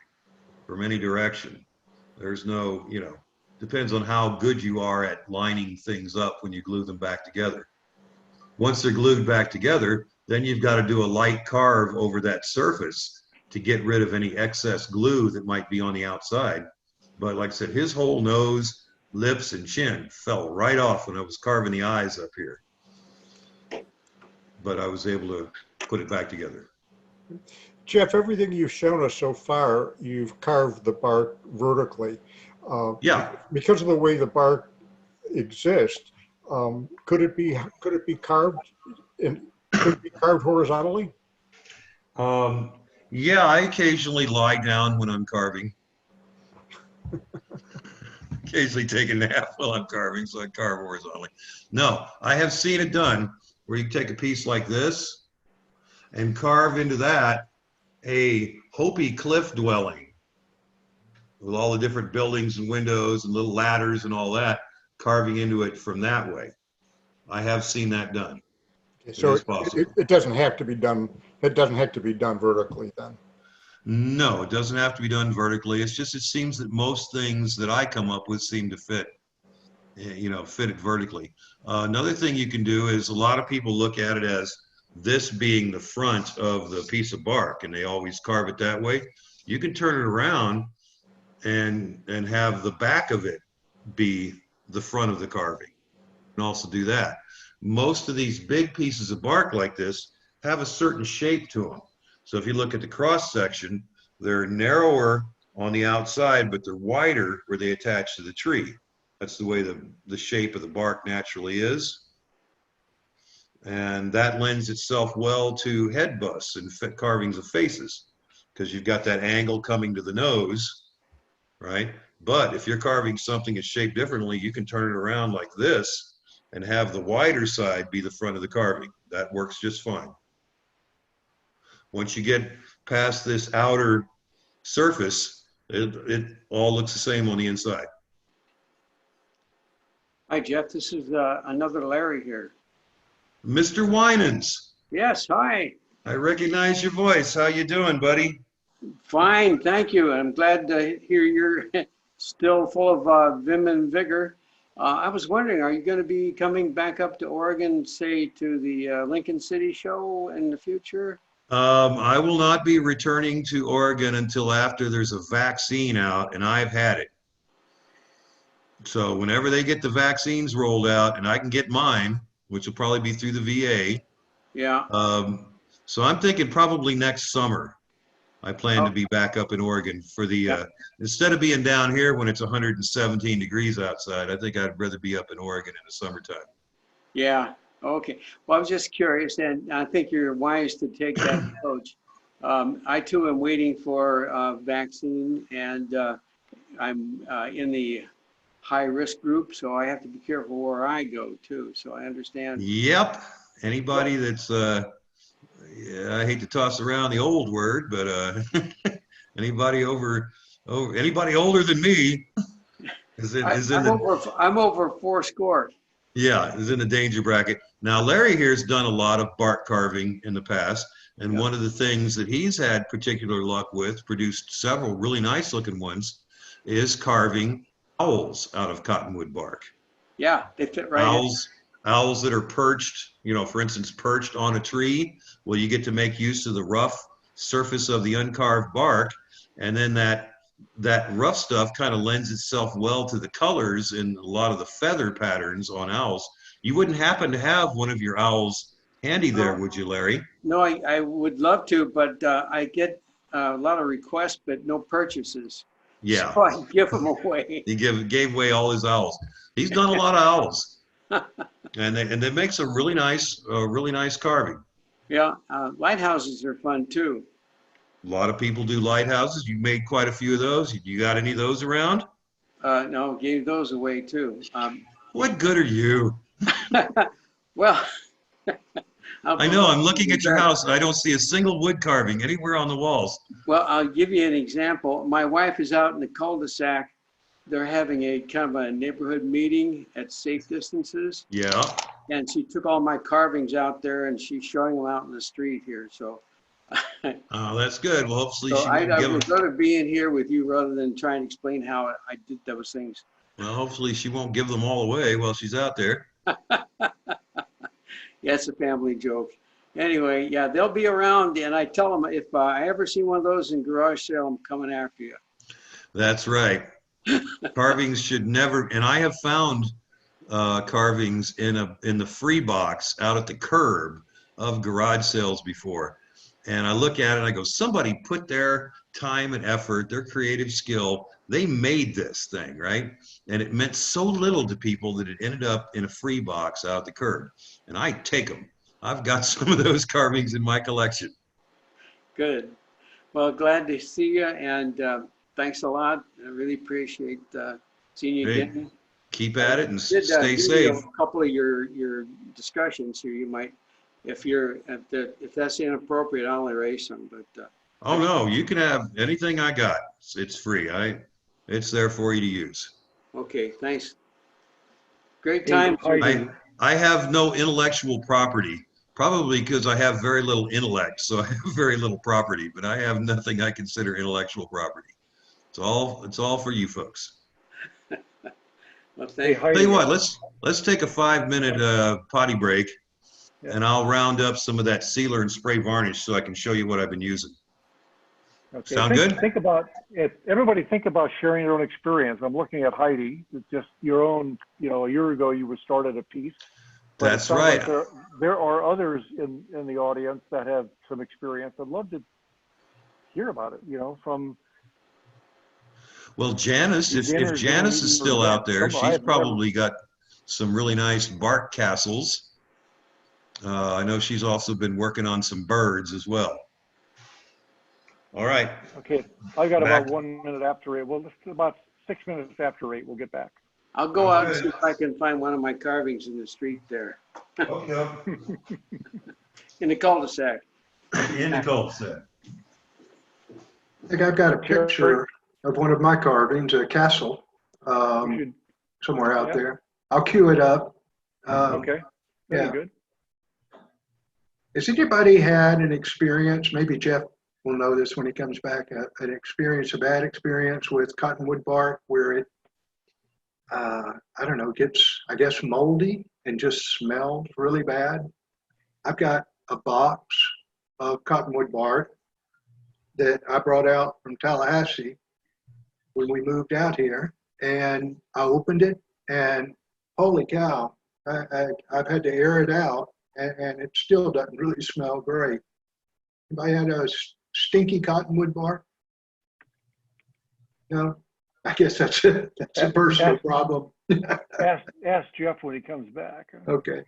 from any direction. There's no, depends on how good you are at lining things up when you glue them back together. Once they're glued back together, then you've got to do a light carve over that surface to get rid of any excess glue that might be on the outside. But like I said, his whole nose, lips, and chin fell right off when I was carving the eyes up here. But I was able to put it back together. Jeff, everything you've shown us so far, you've carved the bark vertically. Yeah. Because of the way the bark exists, could it be carved horizontally? Yeah, I occasionally lie down when I'm carving. Occasionally take a nap while I'm carving, so I carve horizontally. No, I have seen it done where you take a piece like this and carve into that a Hopi cliff dwelling with all the different buildings and windows and little ladders and all that, carving into it from that way. I have seen that done. So it is possible. It doesn't have to be done. It doesn't have to be done vertically then. No, it doesn't have to be done vertically. It's just, it seems that most things that I come up with seem to fit it vertically. Another thing you can do is, a lot of people look at it as this being the front of the piece of bark, and they always carve it that way. You can turn it around and have the back of it be the front of the carving. You can also do that. Most of these big pieces of bark like this have a certain shape to them. So if you look at the cross section, they're narrower on the outside, but they're wider where they attach to the tree. That's the way the shape of the bark naturally is. And that lends itself well to head busts and carvings of faces, because you've got that angle coming to the nose, right? But if you're carving something that's shaped differently, you can turn it around like this and have the wider side be the front of the carving. That works just fine. Once you get past this outer surface, It all looks the same on the inside. Hi, Jeff. This is another Larry here. Mr. Winans, Yes, hi. I recognize your voice. How you doing, buddy? Fine, thank you. I'm glad to hear you're still full of vim and vigor. I was wondering, are you going to be coming back up to Oregon, say, to the Lincoln City show in the future? I will not be returning to Oregon until after there's a vaccine out, and I've had it. So whenever they get the vaccines rolled out, and I can get mine, which will probably be through the VA. Yeah. So I'm thinking probably next summer. I plan to be back up in Oregon for the, instead of being down here when it's 117 degrees outside, I think I'd rather be up in Oregon in the summertime. Yeah. Okay. Well, I was just curious, and I think you're wise to take that approach. I too am waiting for a vaccine, and I'm in the high risk group, so I have to be careful where I go too. So I understand. Yep. Anybody that's, yeah, I hate to toss around the old word, but anybody anybody older than me I'm over 4 score. Yeah, is in the danger bracket. Now, Larry here's done a lot of bark carving in the past, and one of the things that he's had particular luck with, produced several really nice looking ones, is carving owls out of cottonwood bark. Yeah, they fit right in. Owls that are perched, you know, for instance, perched on a tree. Well, you get to make use of the rough surface of the uncarved bark, and then that rough stuff kind of lends itself well to the colors in a lot of the feather patterns on owls. You wouldn't happen to have one of your owls handy there, would you, Larry? No, I would love to, but I get a lot of requests, but no purchases. Yeah. So I give them away. He gave away all his owls. He's done a lot of owls. And they make some really nice carving. Yeah, lighthouses are fun too. A lot of people do lighthouses. You made quite a few of those. You got any of those around? No, gave those away too. What good are you? Well, I know, I'm looking at your house and I don't see a single wood carving anywhere on the walls. Well, I'll give you an example. My wife is out in the cul-de-sac. They're having a kind of a neighborhood meeting at safe distances. Yeah. And she took all my carvings out there and she's showing them out in the street here. So. Oh, that's good. Well, hopefully So she I won't give would them. rather be in here with you rather than trying to explain how I did those things. Well, hopefully she won't give them all away while she's out there. Yeah, it's a family joke. Anyway, yeah, they'll be around, and I tell them if I ever see one of those in garage sale, I'm coming after you. That's right. Carvings should never, and I have found carvings in the free box out at the curb of garage sales before. And I look at it and I go, somebody put their time and effort, their creative skill, they made this thing, right? And it meant so little to people that it ended up in a free box out at the curb. And I take them. I've got some of those carvings in my collection. Good. Well, glad to see you, and thanks a lot. I really appreciate seeing you Hey, again. keep at it and Did, stay give safe. you a couple of your discussions here. You might, if that's inappropriate, I'll erase them. But Oh no, you can have anything I got. It's free. It's there for you to use. okay, thanks. Great time. I have no intellectual property, probably because I have very little intellect, so I have very little property, but I have nothing I consider intellectual property. It's all for you folks. Well, thank you. Tell you what, let's take a 5-minute potty break, and I'll round up some of that sealer and spray varnish so I can show you what I've been using. Okay. Sound good? Think about it. Everybody think about sharing your own experience. I'm looking at Heidi. It's just your own, a year ago you started a piece. But That's it sounds right. like there are others in the audience that have some experience. I'd love to hear about it, from. Well, Janice, if Janice is still out there, she's probably got some really nice bark castles. I know she's also been working on some birds as well. All right. Okay, I've got about 1 minute after 8. Well, it's about 6 minutes after 8. We'll get back. I'll go out and see if I can find one of my carvings in the street there. Okay. In the cul-de-sac. In the cul-de-sac. I think I've got a picture of one of my carvings, a castle, You should, somewhere out yeah. there. I'll cue it up. Okay, very yeah. good. Has anybody had an experience, maybe Jeff will know this when he comes back, an experience, a bad experience with cottonwood bark where it, I don't know, gets, I guess, moldy and just smells really bad? I've got a box of cottonwood bark that I brought out from Tallahassee when we moved out here, and I opened it, and holy cow, I've had to air it out, and it still doesn't really smell great. Anybody had a stinky cottonwood bark? No, I guess that's a personal problem. Ask Jeff when he comes back. Okay.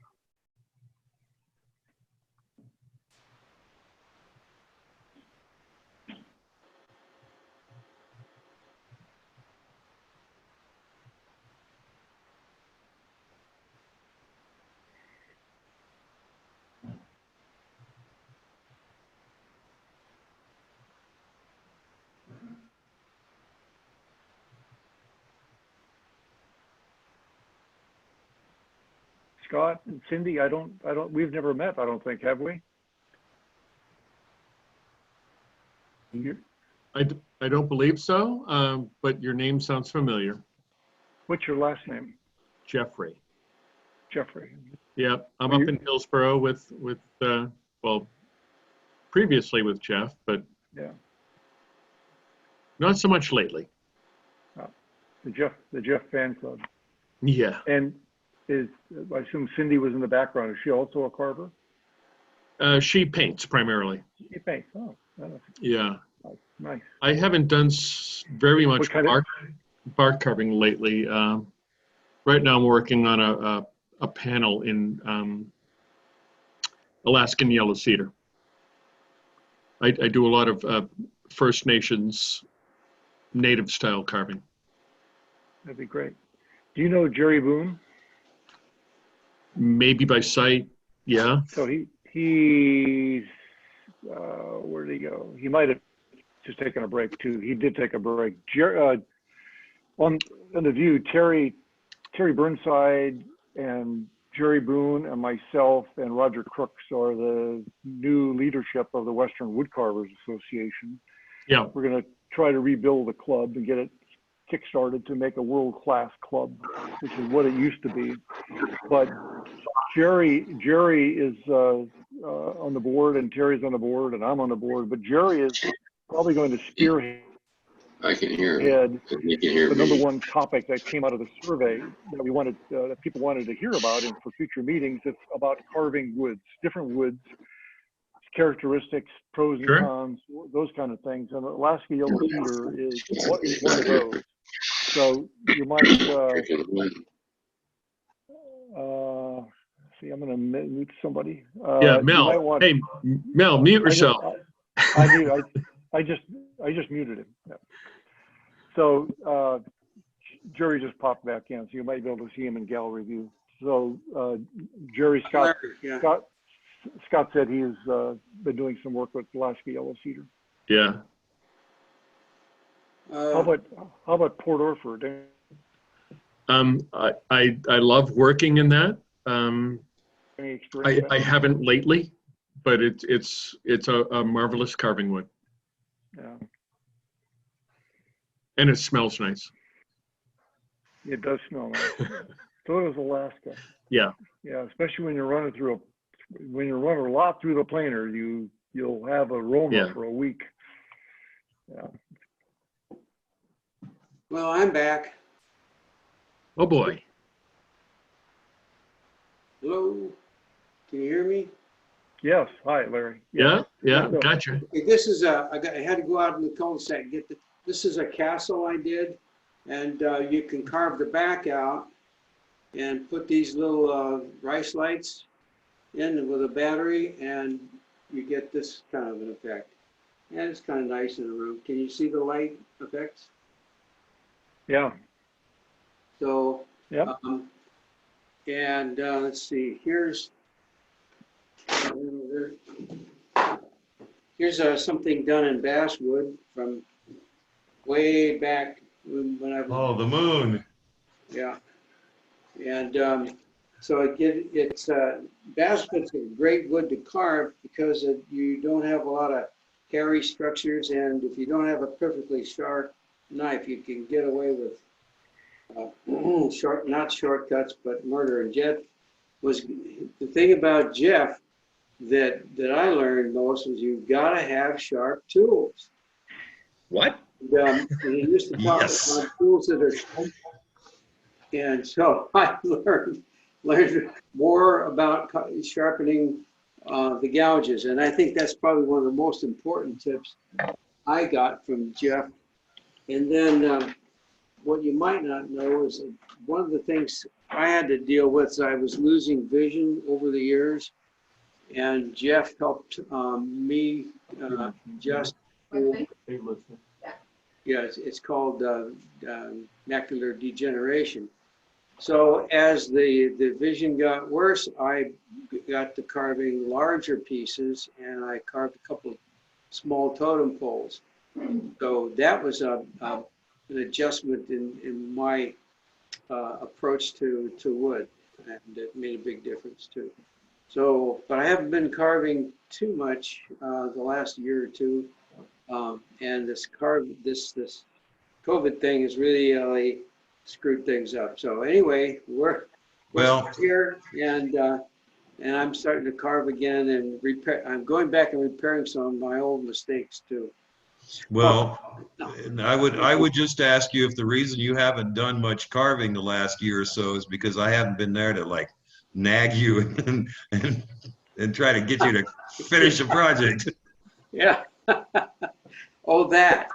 Scott and Cindy, we've never met, I don't think, have we? I don't believe so, but your name sounds familiar. What's your last name? Jeffrey. Jeffrey. Yeah, I'm up in Hillsborough with well, previously with Jeff, but Yeah. not so much lately. The Jeff fan club. Yeah. And I assume Cindy was in the background. Is she also a carver? She paints primarily. She paints. Oh, Yeah. nice. I haven't done very much What kind of- bark carving lately. Right now I'm working on a panel in Alaskan yellow cedar. I do a lot of First Nations native style carving. That'd be great. Do you know Jerry Boone? Maybe by sight, yeah. So he's where did he go? He might have just taken a break too. He did take a break. On the View, Terry Burnside and Jerry Boone and myself and Roger Crooks are the new leadership of the Western Woodcarvers Association. Yeah. We're going to try to rebuild the club and get it kickstarted to make a world-class club, which is what it used to be. But Jerry is on the board, and Terry's on the board, and I'm on the board. But Jerry is probably going to spearhead I can hear him. You can hear the me. number one topic that came out of the survey that we wanted, that people wanted to hear about, and for future meetings, it's about carving woods, different woods, characteristics, pros and Sure. cons, those kind of things. And Alaska yellow cedar is one of those. So you might, see, I'm going to mute somebody. Yeah, You might Mel. want- Hey, Mel, mute yourself. I just muted him. Yeah. So Jerry just popped back in, so you might be able to see him in gallery view. So Jerry Scott, Yeah. Scott said he's been doing some work with Alaska yellow cedar. Yeah. How about Port Orford? I love working in that. Any experience? I haven't lately, but it's a marvelous carving wood, Yeah, and it smells nice. it does smell nice. So does Alaska. Yeah. Yeah, especially when you're running a lot through the planer, you'll have aroma Yeah. for a week. Yeah. Well, I'm back. Oh boy. Hello? Can you hear me? Yes. Hi, Larry. Yeah. Yeah. So- Gotcha. Okay, this is I had to go out in the cul-de-sac and get this is a castle I did, and you can carve the back out and put these little rice lights in with a battery, and you get this kind of an effect. And it's kind of nice in the room. Can you see the light effects? Yeah. So, Yep. and let's see, here's something done in basswood from way back when I was. Oh, the moon. Yeah. And so it's baskets are great wood to carve because you don't have a lot of hairy structures, and if you don't have a perfectly sharp knife, you can get away with not shortcuts, but murder. And Jeff was the thing about Jeff that I learned most was you've got to have sharp tools. What? And he used to talk Yes. about tools that are sharp. And so I learned more about sharpening the gouges. And I think that's probably one of the most important tips I got from Jeff. And then what you might not know is that one of the things I had to deal with is I was losing vision over the years. And Jeff helped me just. Yeah, it's called macular degeneration. So as the vision got worse, I got to carving larger pieces, and I carved a couple of small totem poles. So that was an adjustment in my approach to wood, and it made a big difference too. So, but I haven't been carving too much the last year or two, and this COVID thing has really screwed things up. So anyway, we're here, and I'm starting to carve again and repair. I'm going back and repairing some of my old mistakes too. Well, I would just ask you if the reason you haven't done much carving the last year or so is because I haven't been there to like nag you and try to get you to finish a project. Yeah. Oh, that.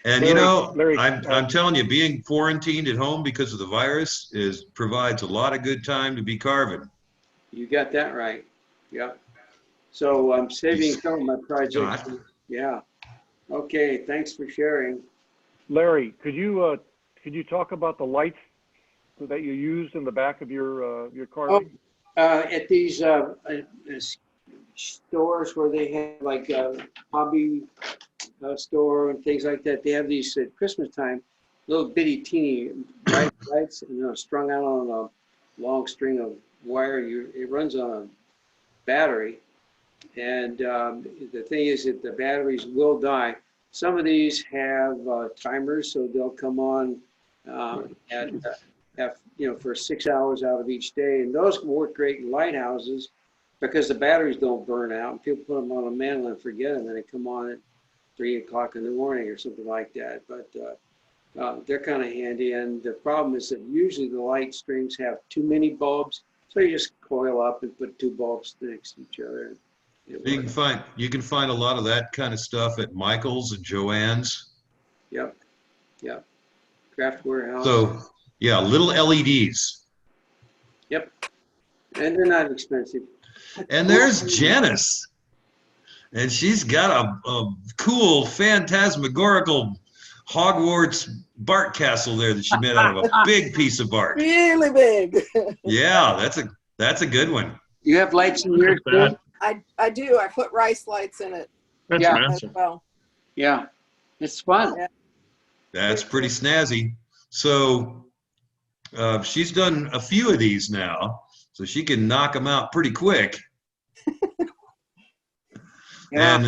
And you know, I'm telling you, being quarantined at home because of the virus provides a lot of good time to be carving. You got that right. Yeah. So I'm saving some of my projects. Yeah. Okay. Thanks for sharing. Larry, could you talk about the lights that you used in the back of your carving? At these stores where they have like a hobby store and things like that, they have these at Christmas time, little bitty teeny bright lights, and they're strung out on a long string of wire. It runs on a battery, and the thing is that the batteries will die. Some of these have timers, so they'll come on for 6 hours out of each day, and those work great in lighthouses because the batteries don't burn out. And people put them on a mantle and forget them, and they come on at 3 o'clock in the morning or something like that. But they're kind of handy. And the problem is that usually the light strings have too many bulbs, so you just coil up and put 2 bulbs next to each other. You can find a lot of that kind of stuff at Michael's and Joann's. Yep. Craft Warehouse. So yeah, little LEDs. Yep. And they're not expensive. And there's Janice. And she's got a cool, phantasmagorical Hogwarts bark castle there that she made out of a big piece of bark. Really big. Yeah, that's a good one. You have lights in yours too? I do. I put rice lights in it. That's Yeah. massive. As well. Yeah. It's fun. Yeah. That's pretty snazzy. So she's done a few of these now, so she can knock them out pretty quick. Yeah. And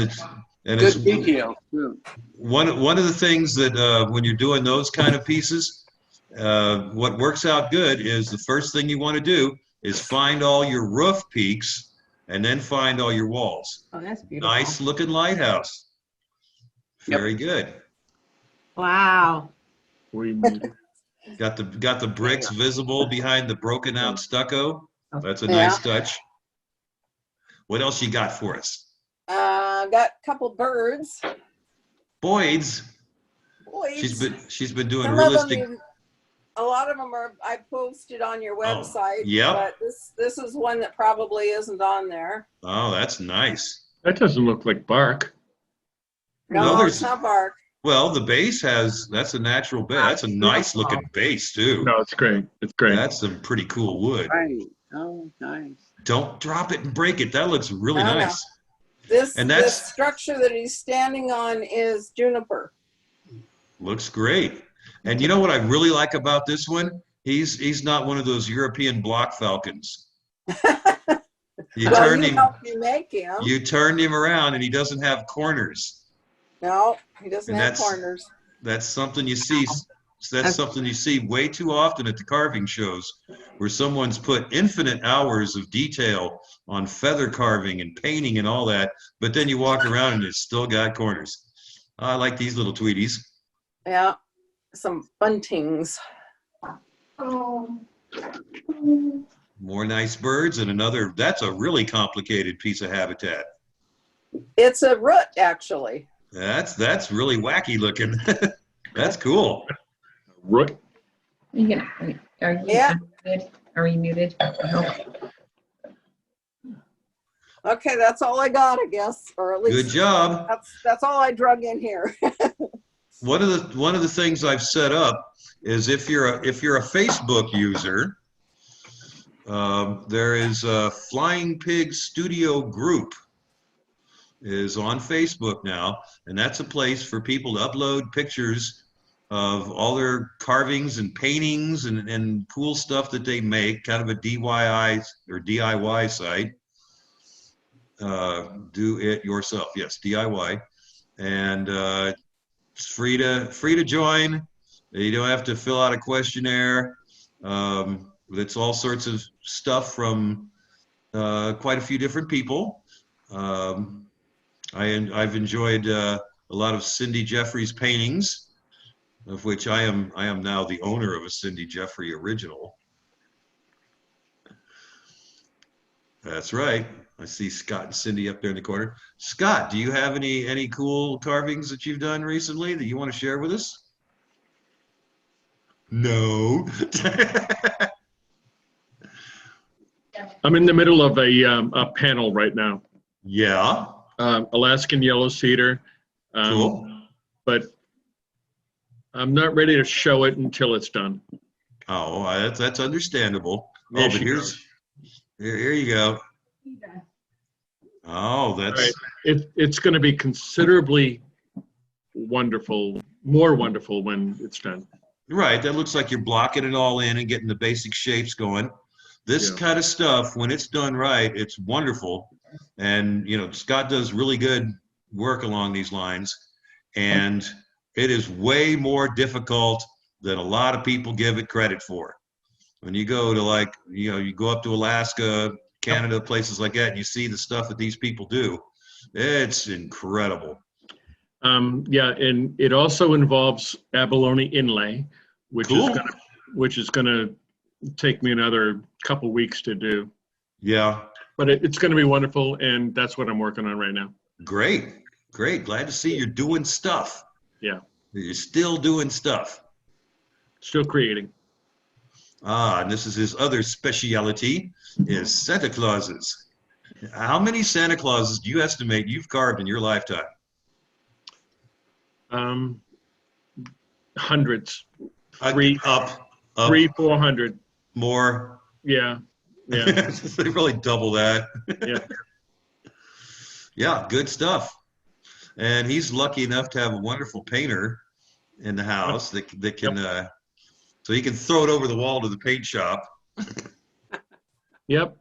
Good it's detail too. one of the things that when you're doing those kind of pieces, what works out good is the first thing you want to do is find all your roof peaks and then find all your walls. Oh, that's beautiful. Nice looking lighthouse. Very good. Wow. Got the bricks visible behind the broken out stucco. That's a nice touch. What else you got for us? Got a couple birds. Boyd's. Boys. She's been doing Some realistic. of them, a lot of them I posted on your website. Yep. But this is one that probably isn't on there. Oh, that's nice. That doesn't look like bark. No, there's- it's not bark. Well, the base that's a natural base. That's a nice looking base too. No, it's great. It's great. That's some pretty cool wood. Right. Oh, nice. Don't drop it and break it. That looks really No, no. nice. This And that's- structure that he's standing on is juniper. Looks great. And you know what I really like about this one? He's not one of those European block falcons. You Well, turned you him helped me make him. you turned him around and he doesn't have corners. No, he doesn't And have corners. that's something you see. That's something you see way too often at the carving shows, where someone's put infinite hours of detail on feather carving and painting and all that, but then you walk around and it's still got corners. I like these little tweeties. Yeah, some buntings. More nice birds and another. That's a really complicated piece of habitat. It's a root, actually. That's really wacky looking. That's cool. Root. Are you muted? Are you muted? No. Okay, that's all I got, I guess, or at least Good job. That's all I drug in here. One of the things I've set up is if you're a Facebook user, there is a Flying Pig Studio group is on Facebook now, and that's a place for people to upload pictures of all their carvings and paintings and cool stuff that they make, kind of a DIY site. Do it yourself, yes, DIY, and it's free to join. You don't have to fill out a questionnaire. It's all sorts of stuff from quite a few different people. I've enjoyed a lot of Cindy Jeffrey's paintings, of which I am now the owner of a Cindy Jeffrey original. That's right. I see Scott and Cindy up there in the corner. Scott, do you have any cool carvings that you've done recently that you want to share with us? No. I'm in the middle of a panel right now. Yeah. Alaskan yellow cedar. Cool. But I'm not ready to show it until it's done. Oh, that's understandable. There Oh, but she goes. here you go. Oh, that's right. It's going to be considerably wonderful, more wonderful when it's done. right. That looks like you're blocking it all in and getting the basic shapes going. This kind of stuff, when it's done right, it's wonderful. And, you know, Scott does really good work along these lines. And it is way more difficult than a lot of people give it credit for. When you go to you go up to Alaska, Canada, places like that, and you see the stuff that these people do, it's incredible. Yeah, and it also involves abalone inlay, which Cool. is gonna take me another couple weeks to do. Yeah. But it's going to be wonderful, and that's what I'm working on right now. Great. Glad to see you're doing stuff. Yeah. You're still doing stuff. Still creating. And this is his other speciality, is Santa Clauses. How many Santa Clauses do you estimate you've carved in your lifetime? Hundreds. Up. 400. More. Yeah. They really double that. Yeah. Yeah, good stuff. And he's lucky enough to have a wonderful painter in the house that can, so he can throw it over the wall to the paint shop. Yep.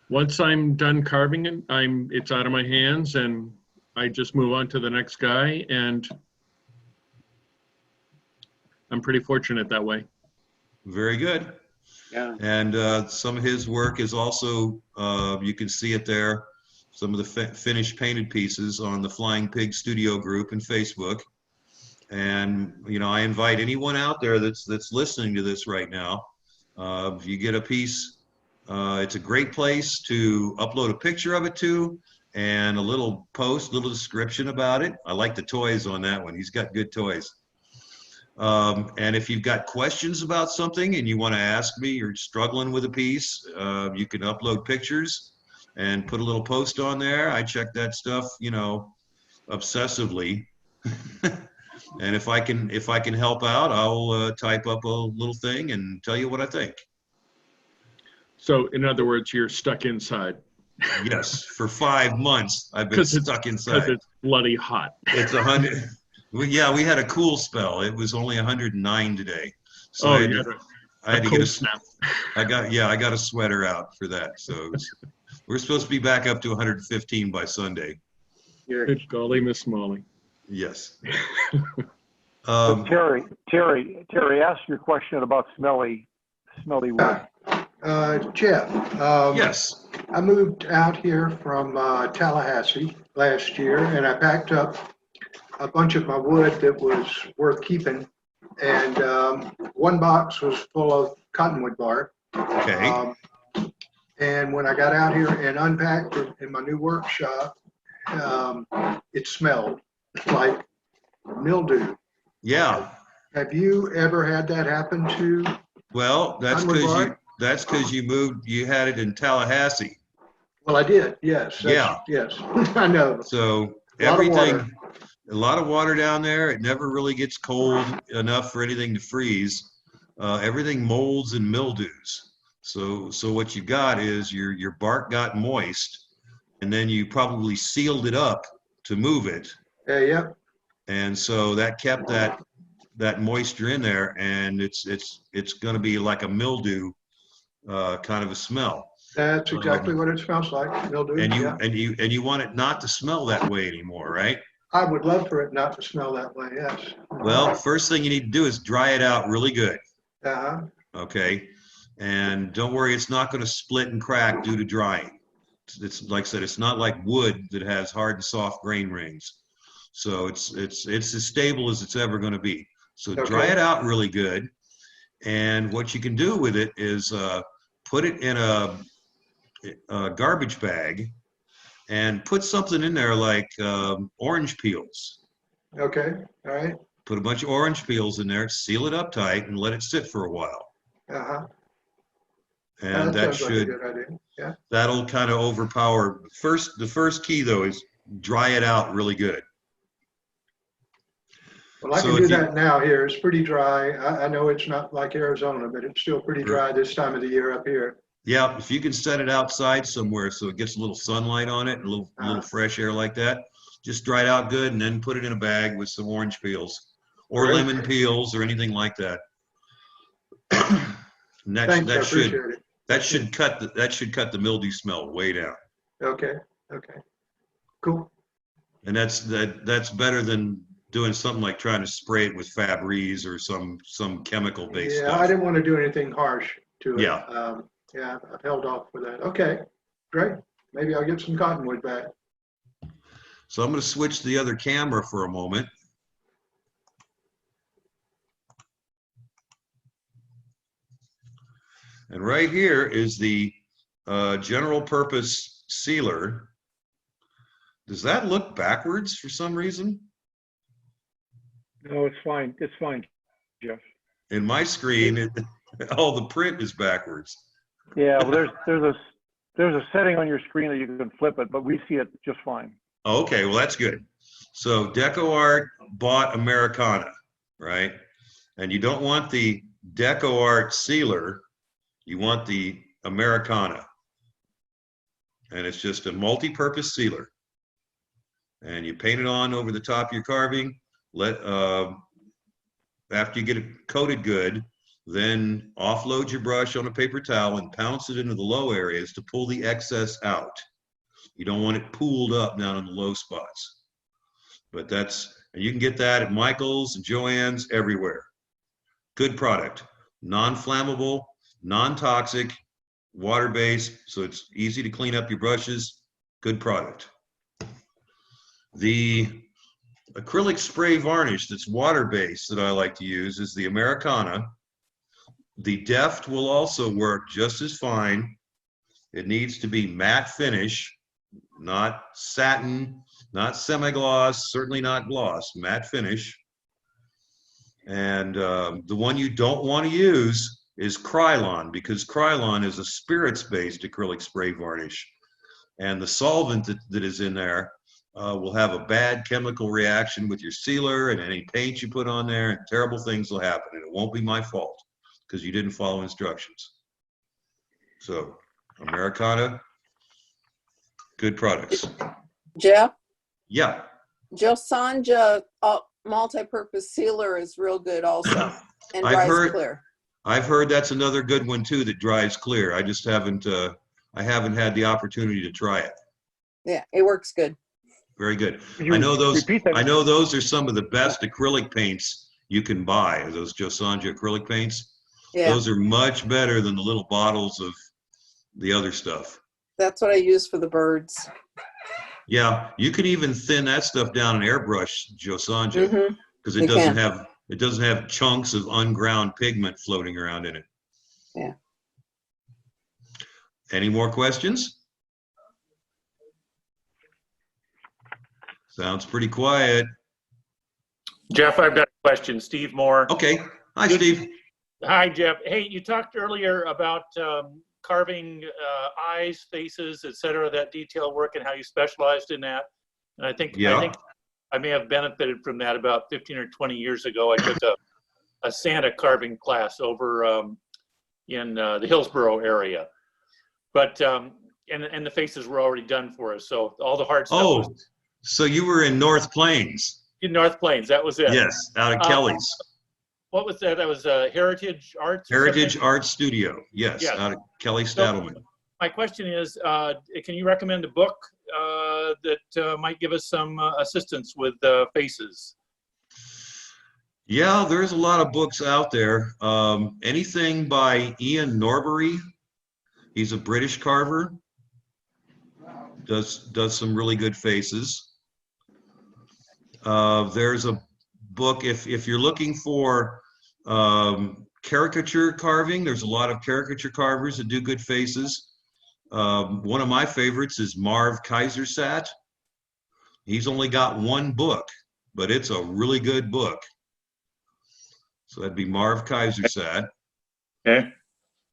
Once I'm done carving it, it's out of my hands, and I just move on to the next guy, and I'm pretty fortunate that way. Very good. Yeah. And some of his work is also, you can see it there, some of the finished painted pieces on the Flying Pig Studio group in Facebook. And, you know, I invite anyone out there that's listening to this right now, if you get a piece, it's a great place to upload a picture of it to, and a little description about it. I like the toys on that one. He's got good toys. And if you've got questions about something and you want to ask me, you're struggling with a piece, you can upload pictures and put a little post on there. I check that stuff, you know, obsessively. And if I can help out, I'll type up a little thing and tell you what I think. So in other words, you're stuck inside. Yes, for 5 months I've been stuck inside. Because it's bloody hot. It's 100. Yeah, we had a cool spell. It was only 109 today. So Oh, I had yeah, to, I had to cold get snap. I got a sweater out for that. So we're supposed to be back up to 115 by Sunday. Good golly, Miss Molly. Yes. So Terry, ask your question about smelly wood. Jeff, Yes. I moved out here from Tallahassee last year, and I packed up a bunch of my wood that was worth keeping. And one box was full of cottonwood bark. Okay. And when I got out here and unpacked it in my new workshop, it smelled like mildew. Yeah. Have you ever had that happen to Well, cottonwood bark? that's because you had it in Tallahassee. Well, I did. Yes. Yeah. Yes. I know. So A lot of water. everything, a lot of water down there. It never really gets cold enough for anything to freeze. Everything molds and mildews. So what you got is your bark got moist, and then you probably sealed it up to move it. Yeah. And so that kept that moisture in there, and it's going to be like a mildew kind of a smell. That's exactly what it smells like, mildew. And yeah. you want it not to smell that way anymore, right? I would love for it not to smell that way, yes. Well, first thing you need to do is dry it out really good. Uh-huh. Okay. And don't worry, it's not going to split and crack due to drying. It's like I said, it's not like wood that has hard and soft grain rings. So it's as stable as it's ever going to be. So dry it out really good. And what you can do with it is put it in a garbage bag and put something in there like orange peels. Okay, all right. Put a bunch of orange peels in there, seal it up tight, and let it sit for a while. Uh-huh. And that sounds like a should, good idea. Yeah. that'll kind of overpower. The first key though is dry it out really good. Well, I can do that now here. It's pretty dry. I know it's not like Arizona, but it's still pretty dry this time of the year up here. Yeah, if you can set it outside somewhere so it gets a little sunlight on it, a little fresh air like that, just dry it out good and then put it in a bag with some orange peels or lemon peels or anything like that. And that should cut the mildew smell way down. Okay. Cool. And that's better than doing something like trying to spray it with Febreze or some chemical based stuff. I didn't want to do anything harsh to it. Yeah. I've held off for that. Okay, great. Maybe I'll get some cottonwood back. So I'm going to switch to the other camera for a moment. And right here is the general purpose sealer. Does that look backwards for some reason? No, it's fine. It's fine, Jeff. In my screen, all the print is backwards. Yeah, well, there's a setting on your screen that you can flip it, but we see it just fine. Okay, well that's good. So DecoArt bought Americana, right? And you don't want the DecoArt sealer, you want the Americana. And it's just a multi-purpose sealer. And you paint it on over the top of your carving. After you get it coated good, then offload your brush on a paper towel and pounce it into the low areas to pull the excess out. You don't want it pooled up down in the low spots. But and you can get that at Michael's and Joann's, everywhere. Good product, non-flammable, non-toxic, water-based, so it's easy to clean up your brushes. Good product. The acrylic spray varnish that's water-based that I like to use is the Americana. The Deft will also work just as fine. It needs to be matte finish, not satin, not semi-gloss, certainly not gloss, matte finish. And the one you don't want to use is Krylon, because Krylon is a spirits-based acrylic spray varnish. And the solvent that is in there will have a bad chemical reaction with your sealer and any paint you put on there, and terrible things will happen. And it won't be my fault because you didn't follow instructions. So, Americana, good products. Jeff? Yeah. Josanja multi-purpose sealer is real good also, and I've dries heard- clear. I've heard that's another good one too that dries clear. I just haven't I haven't had the opportunity to try it. Yeah, it works good. Very good. Could you I know those repeat that? I know those are some of the best acrylic paints you can buy, those Josanja acrylic paints. Yeah, Those are much better than the little bottles of the other stuff. that's what I use for the birds. Yeah, you could even thin that stuff down in airbrush Josanja Mm-hmm. because You can. it doesn't have chunks of unground pigment floating around in it. Yeah. Any more questions? Sounds pretty quiet. Jeff, I've got a question. Steve Moore. Okay. Hi, Steve. Hi, Jeff. Hey, you talked earlier about carving eyes, faces, etc., that detail work and how you specialized in that. And I think I may have benefited from that about 15 or 20 years ago. I took a Santa carving class over in the Hillsborough area. But and the faces were already done for us. So all the hard stuff was so you were in North Plains. in North Plains. That was it. Yes, out of Kelly's. What was that? That was Heritage Arts? Heritage Art Studio. Yes, Yes. out of Kelly Stadelman. My question is, can you recommend a book that might give us some assistance with faces? Yeah, there's a lot of books out there. Anything by Ian Norbury. He's a British carver. Does some really good faces. There's a book if you're looking for caricature carving. There's a lot of caricature carvers that do good faces. One of my favorites is Marv Kaisersat. He's only got one book, but it's a really good book. So that'd be Marv Kaisersat. Okay.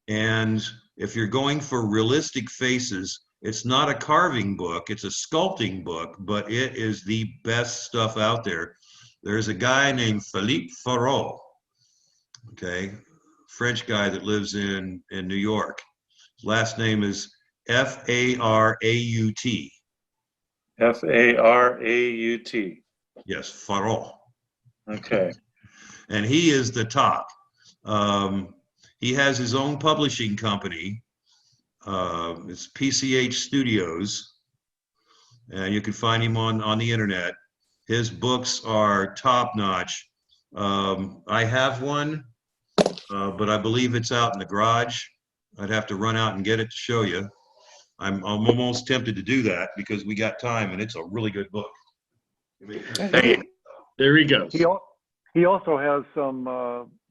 And if you're going for realistic faces, it's not a carving book, it's a sculpting book, but it is the best stuff out there. There's a guy named Philippe Farot, okay, French guy that lives in New York. His last name is F-A-R-A-U-T. F-A-R-A-U-T. Yes, Farot. Okay. And he is the top. He has his own publishing company. It's PCH Studios, and you can find him on the internet. His books are top notch. I have one, but I believe it's out in the garage. I'd have to run out and get it to show you. I'm almost tempted to do that because we got time, and it's a really good book. Thank you. There he goes. He also has some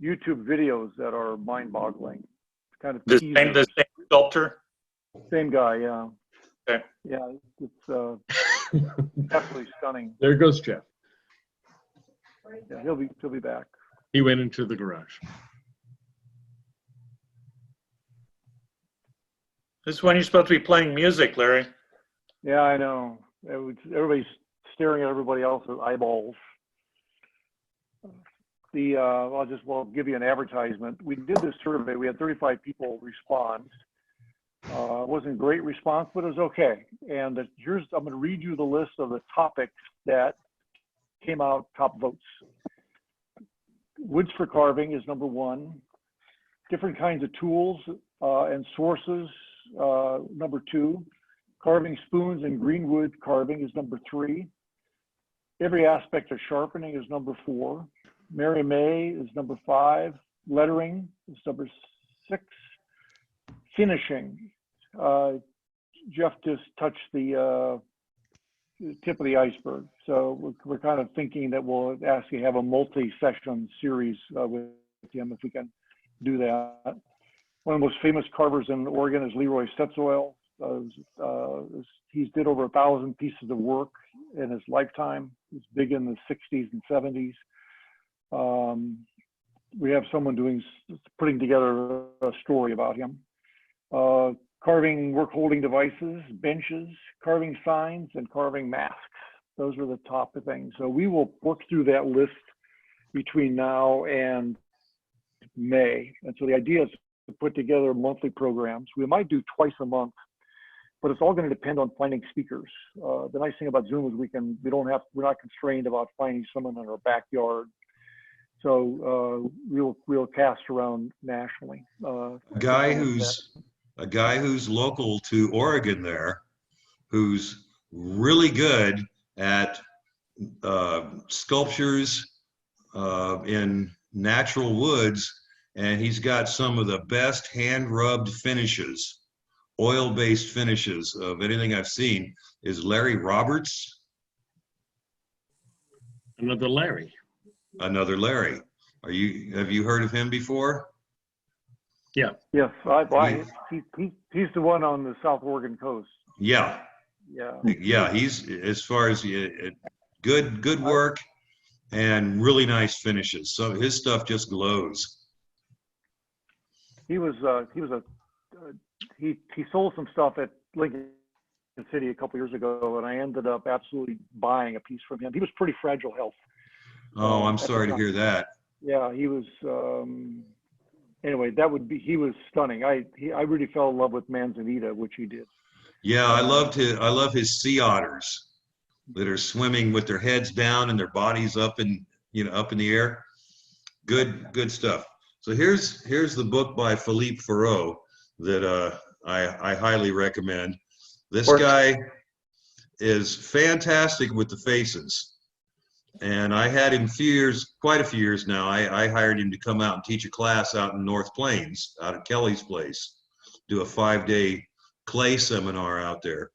YouTube videos that are mind-boggling. Kind of The same sculptor? Same guy, yeah. Okay. Yeah, it's absolutely stunning. There goes Jeff. Yeah, he'll be back. He went into the garage. This is when you're supposed to be playing music, Larry. Yeah, I know. Everybody's staring at everybody else's eyeballs. I'll give you an advertisement. We did this survey. We had 35 people respond. It wasn't a great response, but it was okay. And I'm going to read you the list of the topics that came out top votes. Woods for carving is number 1. Different kinds of tools and sources, number 2. Carving spoons and greenwood carving is number 3. Every aspect of sharpening is number 4. Mary May is number 5. Lettering is number 6. Finishing. Jeff just touched the tip of the iceberg. So we're kind of thinking that we'll actually have a multi-session series with him if we can do that. One of the most famous carvers in Oregon is Leroy Setzoil. He's did over 1,000 pieces of work in his lifetime. He's big in the 60s and 70s. We have someone putting together a story about him. Carving work holding devices, benches, carving signs, and carving masks. Those are the top things. So we will work through that list between now and May. And so the idea is to put together monthly programs. We might do twice a month, but it's all going to depend on finding speakers. The nice thing about Zoom is we're not constrained about finding someone in our backyard. So we'll cast around nationally. A guy who's local to Oregon there, who's really good at sculptures in natural woods, and he's got some of the best hand-rubbed finishes, oil-based finishes of anything I've seen, is Larry Roberts. Another Larry. Another Larry. Have you heard of him before? Yeah. Yes, he's the one on the South Oregon coast. Yeah. Yeah. Yeah, he's, as far as good work and really nice finishes. So his stuff just glows. He sold some stuff at Lincoln City a couple years ago, and I ended up absolutely buying a piece from him. He was pretty fragile health. Oh, I'm sorry to hear that. Yeah, he was. Anyway, he was stunning. I really fell in love with Manzanita, which he did. Yeah, I love his sea otters that are swimming with their heads down and their bodies up in the air. Good stuff. So here's the book by Philippe Farreau that I highly recommend. This guy is fantastic with the faces. And I had him quite a few years now. I hired him to come out and teach a class out in North Plains, out at Kelly's place, do a 5-day clay seminar out there.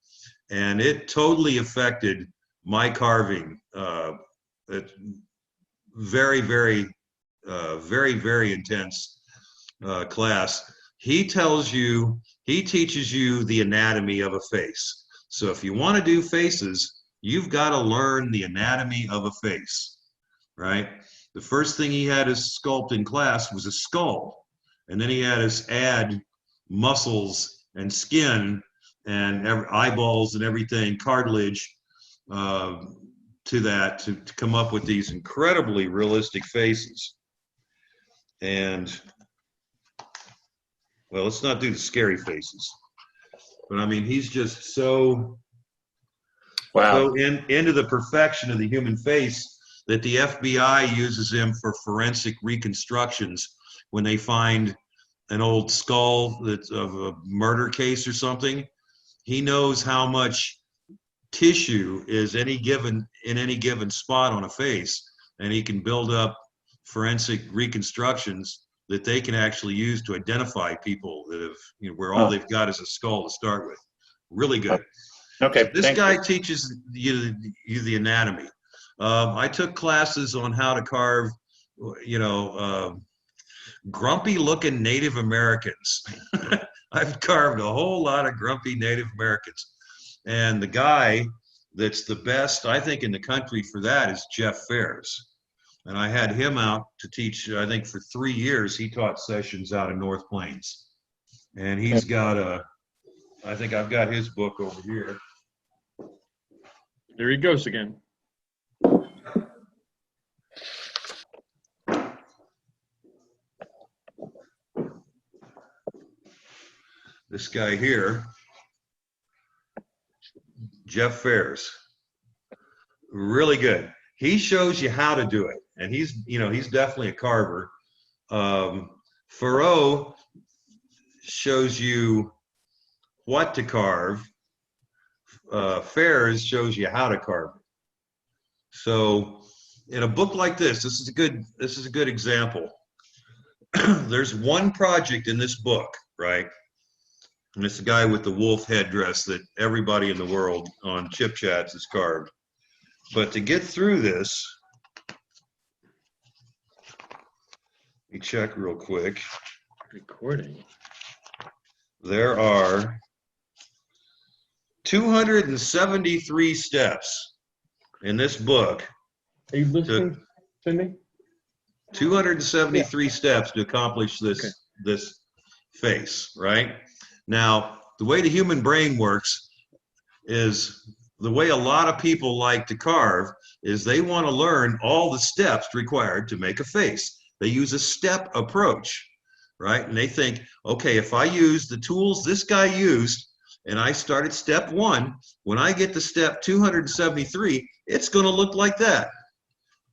And it totally affected my carving. It's very, very intense class. He teaches you the anatomy of a face. So if you want to do faces, you've got to learn the anatomy of a face, right? The first thing he had us sculpt in class was a skull. And then he had us add muscles and skin and eyeballs and everything, cartilage to that to come up with these incredibly realistic faces. And, well, let's not do the scary faces. But I mean, he's just so... Wow. So into the perfection of the human face that the FBI uses him for forensic reconstructions when they find an old skull that's of a murder case or something. He knows how much tissue is in any given spot on a face, and he can build up forensic reconstructions that they can actually use to identify people that have, where all they've got is a skull to start with. Really good. Okay. So this guy teaches you the anatomy. I took classes on how to carve, grumpy-looking Native Americans. I've carved a whole lot of grumpy Native Americans, and the guy that's the best, I think, in the country for that is Jeff Fairs. And I had him out to teach. I think for 3 years he taught sessions out in North Plains, and he's got I think I've got his book over here. There he goes again. This guy here, Jeff Fairs, really good. He shows you how to do it, and he's definitely a carver. Farreau shows you what to carve. Fairs shows you how to carve it. So in a book like this is a good example. There's one project in this book, right? And it's the guy with the wolf headdress that everybody in the world on Chip Chats has carved. But to get through this, let me check real quick. Recording. There are 273 steps in this book. Are you listening, Cindy? 273 steps to accomplish this face, right? Now, the way the human brain works is the way a lot of people like to carve is they want to learn all the steps required to make a face. They use a step approach, right? And they think, okay, if I use the tools this guy used and I start at step 1, when I get to step 273, it's going to look like that.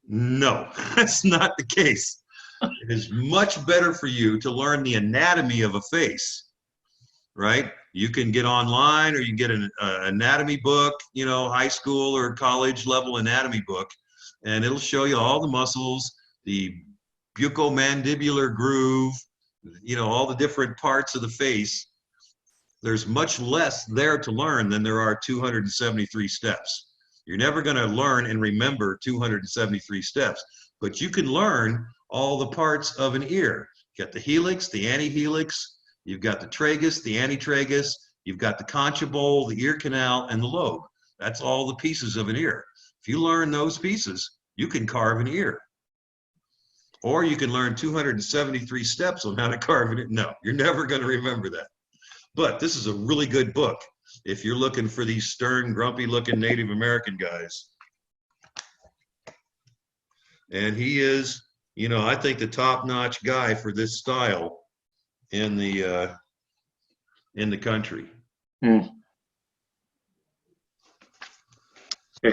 No, that's not the case. It is much better for you to learn the anatomy of a face, right? You can get online, or you can get an anatomy book, you know, high school or college level anatomy book, and it'll show you all the muscles, the buccomandibular groove, you know, all the different parts of the face. There's much less there to learn than there are 273 steps. You're never going to learn and remember 273 steps, but you can learn all the parts of an ear. You got the helix, the antihelix, you've got the tragus, the antitragus, you've got the concha bowl, the ear canal, and the lobe. That's all the pieces of an ear. If you learn those pieces, you can carve an ear. Or you can learn 273 steps on how to carve it. No, you're never going to remember that. But this is a really good book if you're looking for these stern, grumpy-looking Native American guys. And he is, you know, I think the top-notch guy for this style in the country. Okay,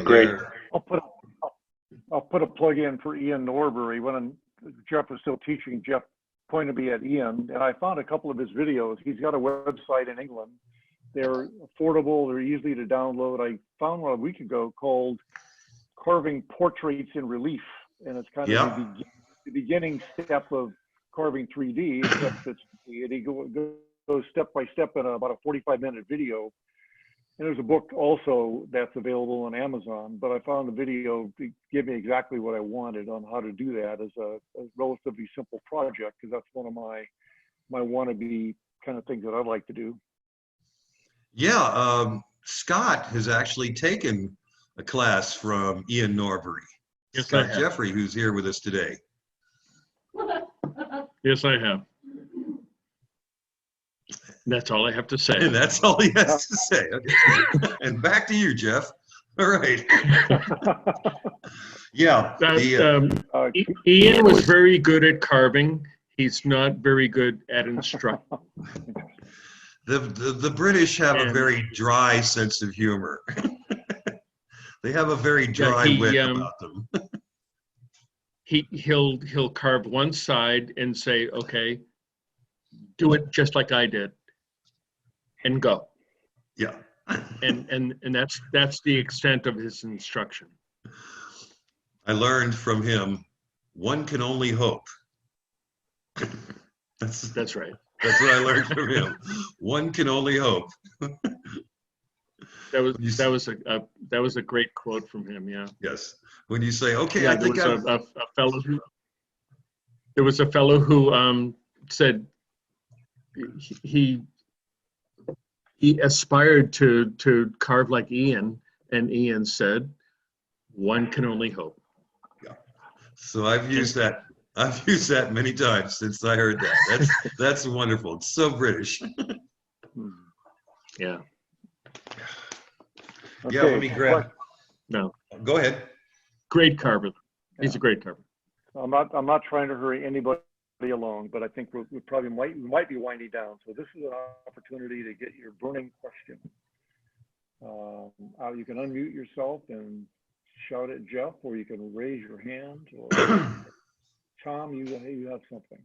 great. I'll put a plug in for Ian Norbury. When Jeff was still teaching, Jeff pointed me at Ian, and I found a couple of his videos. He's got a website in England. They're affordable, they're easy to download. I found one a week ago called Carving Portraits in Relief, and it's kind of the beginning step of carving 3D, except he goes step by step in about a 45-minute video. And there's a book also that's available on Amazon, but I found the video to give me exactly what I wanted on how to do that as a relatively simple project, because that's one of my wannabe kind of things that I'd like to do. Yeah, Scott has actually taken a class from Ian Norbury. Yes, Scott Jeffrey, who's here with us today. Yes, I have. That's all I have to say. And that's all he has to say. Okay. And back to you, Jeff. All right. Yeah. Ian was very good at carving. He's not very good at instructing. The British have a very dry sense of humor. They have a very dry wit about them. He'll carve one side and say, okay, do it just like I did, and go. Yeah. and that's the extent of his instruction. I learned from him, one can only hope. That's right. That's what I learned from him. One can only hope. That was a great quote from him. Yeah. Yes. When you say, okay, yeah, I think there was a fellow who said he aspired to carve like Ian, and Ian said, one can only hope. Yeah. So I've used that. I've used that many times since I heard that. That's wonderful. It's so British. Yeah. Okay. Yeah, let me grab. No. Go ahead. Great carver. He's a great carver. I'm not trying to hurry anybody along, but I think we probably might be winding down. So this is an opportunity to get your burning question. You can unmute yourself and shout at Jeff, or you can raise your hand. Or Tom, you have something.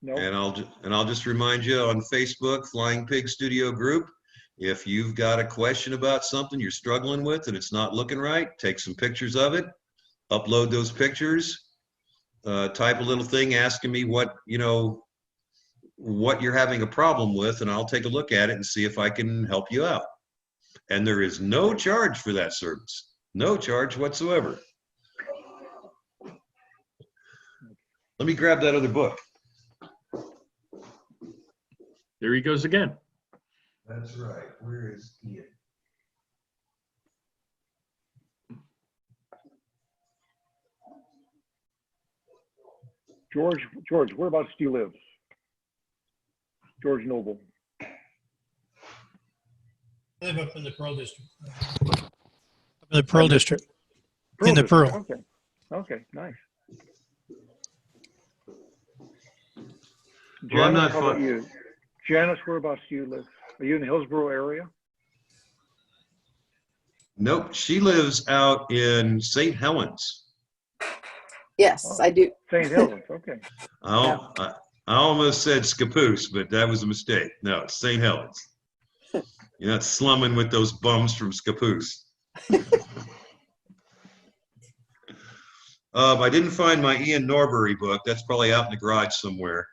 No. And I'll just remind you on Facebook, Flying Pig Studio Group. If you've got a question about something you're struggling with and it's not looking right, take some pictures of it, upload those pictures, type a little thing asking me what you're having a problem with, and I'll take a look at it and see if I can help you out. And there is no charge for that service. No charge whatsoever. Let me grab that other book. There he goes again. That's right. Where is Ian? George, whereabouts do you live? George Noble. I live up in the Pearl District. Up in the Pearl District. In the Pearl. Okay. Okay, nice. Well, I'm not how about you? Janice, whereabouts do you live? Are you in the Hillsborough area? Nope, she lives out in St. Helens. Yes, I do. St. Helens, okay. I almost said Scappoose, but that was a mistake. No, it's St. Helens. You're not slumming with those bums from Scappoose. I didn't find my Ian Norbury book. That's probably out in the garage somewhere.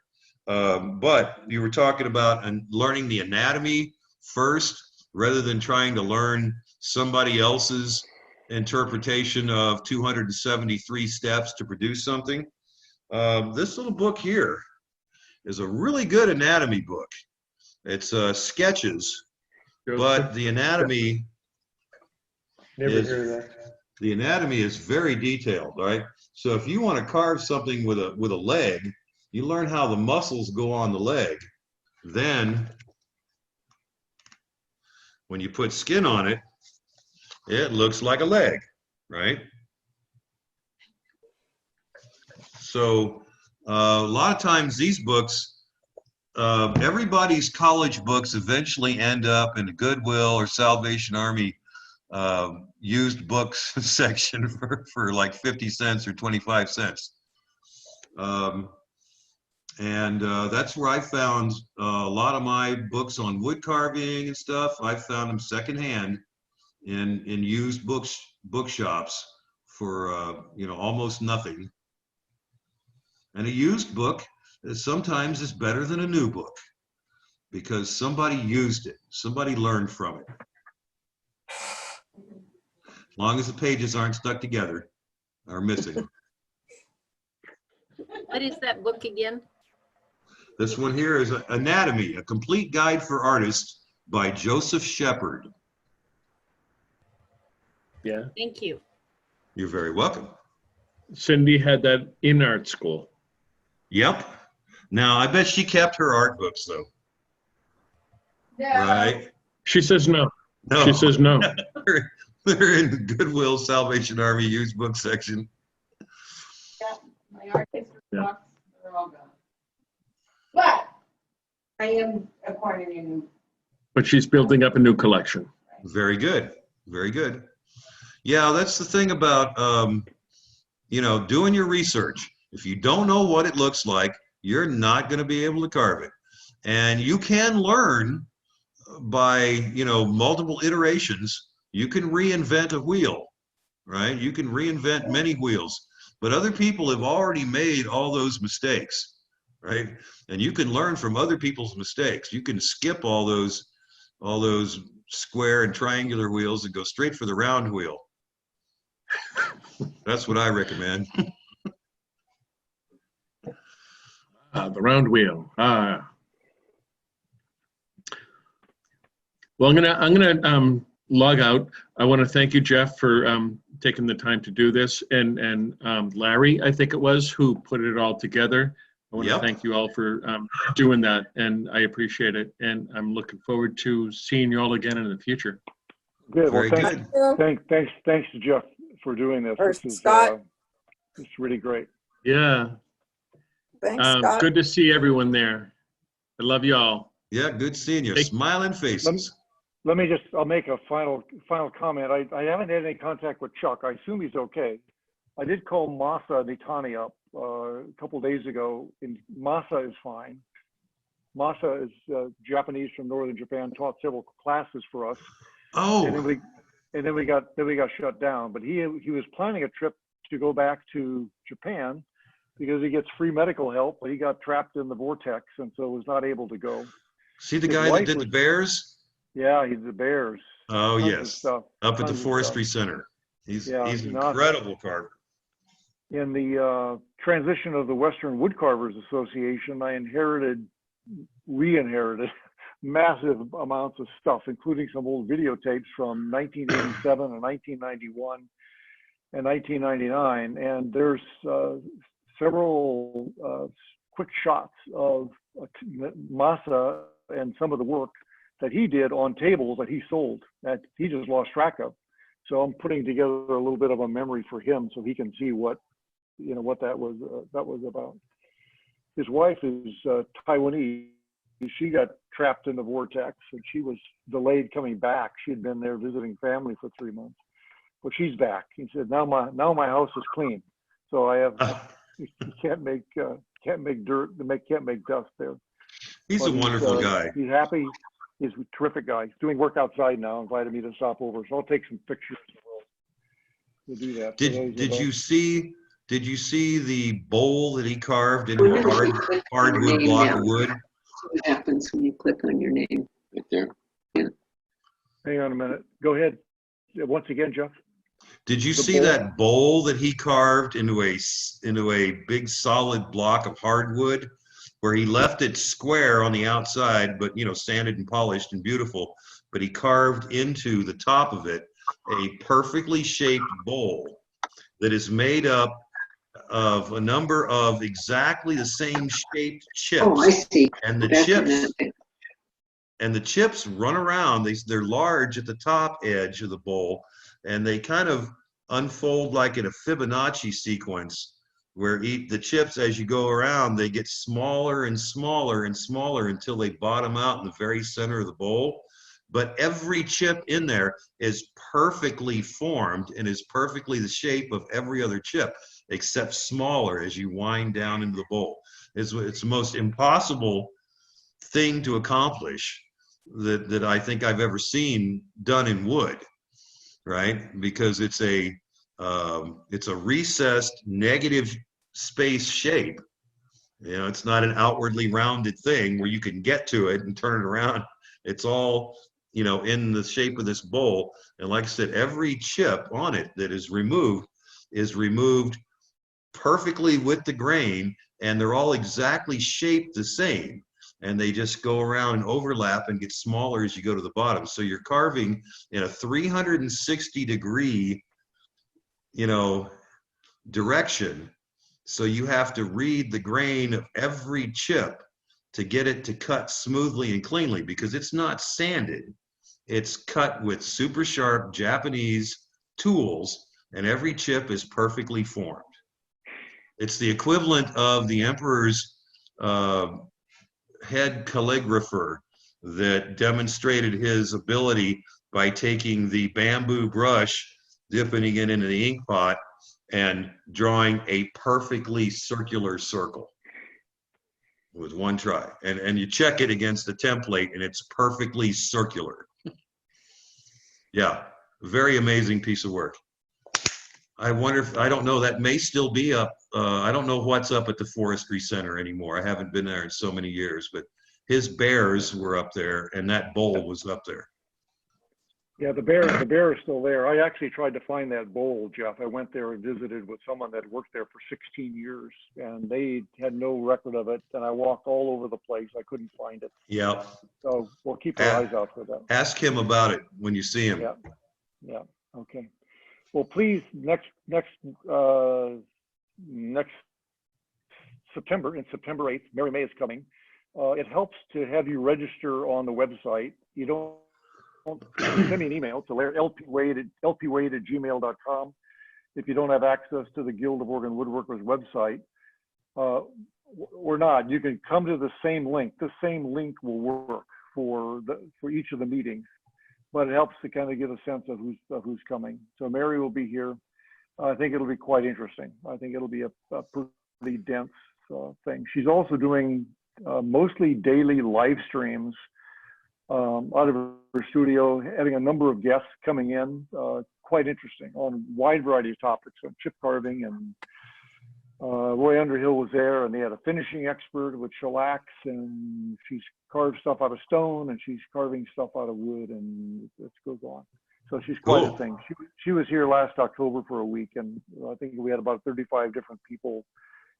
But you were talking about learning the anatomy first, rather than trying to learn somebody else's interpretation of 273 steps to produce something. This little book here is a really good anatomy book. It's sketches, but the anatomy is very detailed, right? So if you want to carve something with a leg, you learn how the muscles go on the leg. Then when you put skin on it, it looks like a leg, right? So a lot of times these books, everybody's college books eventually end up in the Goodwill or Salvation Army used books section for like 50 cents or 25 cents. That's where I found a lot of my books on wood carving and stuff. I found them secondhand in used bookshops for almost nothing. And a used book sometimes is better than a new book because somebody used it, somebody learned from it. As long as the pages aren't stuck together or missing. What is that book again? This one here is Anatomy, A Complete Guide for Artists by Joseph Shepard. Yeah. Thank you. You're very welcome. Cindy had that in art school. Yep. Now, I bet she kept her art books, though. Yeah. Right? She says no. No. She says no. They're in the Goodwill Salvation Army used book section. Yeah, my art history books are all gone. But I am acquiring a new. But she's building up a new collection. Very good. Very good. Yeah, that's the thing about, doing your research. If you don't know what it looks like, you're not going to be able to carve it. And you can learn by, multiple iterations. You can reinvent a wheel, right? You can reinvent many wheels, but other people have already made all those mistakes, right? And you can learn from other people's mistakes. You can skip all those square and triangular wheels and go straight for the round wheel. That's what I recommend. The round wheel. Well, I'm gonna log out. I want to thank you, Jeff, for taking the time to do this, and Larry, I think it was, who put it all together. I want to thank you all for doing that, and I appreciate it. And I'm looking forward to seeing you all again in the future. Good. Very well, good. Thanks to Jeff for doing this. Or This is Scott. it's really great. Yeah. Thanks, Scott. Good to see everyone there. I love you all. Yeah, good seeing you. Smiling faces. I'll make a final comment. I haven't had any contact with Chuck. I assume he's okay. I did call Masa Nitani up a couple of days ago, and Masa is fine. Masa is Japanese from northern Japan, taught several classes for us. Oh. And then we got shut down. But he was planning a trip to go back to Japan because he gets free medical help, but he got trapped in the vortex and so was not able to go. See the guy that did the bears? Yeah, he's the bears. Oh, Tons of yes. stuff. Up at the Tons of Forestry stuff. Center. He's an incredible carver. In the transition of the Western Woodcarvers Association, I re-inherited massive amounts of stuff, including some old videotapes from 1987 and 1991 and 1999. And there's several quick shots of Masa and some of the work that he did on tables that he sold that he just lost track of. So I'm putting together a little bit of a memory for him so he can see what that was about. His wife is Taiwanese, she got trapped in the vortex and she was delayed coming back. She had been there visiting family for 3 months, but she's back. He said, now my house is clean, so I have you can't make dirt, can't make dust there. He's a wonderful guy. He's happy. He's a terrific guy. He's doing work outside now. Invited me to stop over, so I'll take some pictures. We'll do that. Did you see the bowl that he carved into a hardwood block of wood? What happens when you click on your name? Right there. Yeah. Hang on a minute. Go ahead. Once again, Jeff. Did you see that bowl that he carved into a big solid block of hardwood, where he left it square on the outside, but sanded and polished and beautiful, but he carved into the top of it a perfectly shaped bowl that is made up of a number of exactly the same shaped chips. Oh, I see. And the chips run around. They're large at the top edge of the bowl, and they kind of unfold like in a Fibonacci sequence, where the chips, as you go around, they get smaller and smaller and smaller until they bottom out in the very center of the bowl. But every chip in there is perfectly formed and is perfectly the shape of every other chip, except smaller as you wind down into the bowl. It's the most impossible thing to accomplish that I think I've ever seen done in wood, right? Because it's a recessed negative space shape. It's not an outwardly rounded thing where you can get to it and turn it around. It's all in the shape of this bowl. And like I said, every chip on it that is removed perfectly with the grain, and they're all exactly shaped the same. And they just go around and overlap and get smaller as you go to the bottom. So you're carving in a 360-degree, direction. So you have to read the grain of every chip to get it to cut smoothly and cleanly, because it's not sanded. It's cut with super sharp Japanese tools, and every chip is perfectly formed. It's the equivalent of the emperor's head calligrapher that demonstrated his ability by taking the bamboo brush, dipping it into the ink pot, and drawing a perfectly circular circle with one try. And you check it against the template, and it's perfectly circular. Yeah, very amazing piece of work. I wonder if, I don't know, that may still be up. I don't know what's up at the Forestry Center anymore. I haven't been there in so many years, but his bears were up there, and that bowl was up there. Yeah, the bear is still there. I actually tried to find that bowl, Jeff. I went there and visited with someone that worked there for 16 years, and they had no record of it. And I walked all over the place. I couldn't find it. Yeah. So we'll keep our eyes out for that. Ask him about it when you see him. Yeah. Yeah. Okay. Well, please, next September, in September 8th, Mary May is coming. It helps to have you register on the website. You don't send me an email to lpwade@gmail.com if you don't have access to the Guild of Oregon Woodworkers website. Or not, you can come to the same link. The same link will work for each of the meetings, but it helps to kind of get a sense of who's coming. So Mary will be here. I think it'll be quite interesting. I think it'll be a pretty dense thing. She's also doing mostly daily live streams out of her studio, having a number of guests coming in, quite interesting, on a wide variety of topics, on chip carving, and Roy Underhill was there, and they had a finishing expert with shellacs, and she's carved stuff out of stone, and she's carving stuff out of wood, and it goes on. So she's quite a thing. She was here last October for a week, and I think we had about 35 different people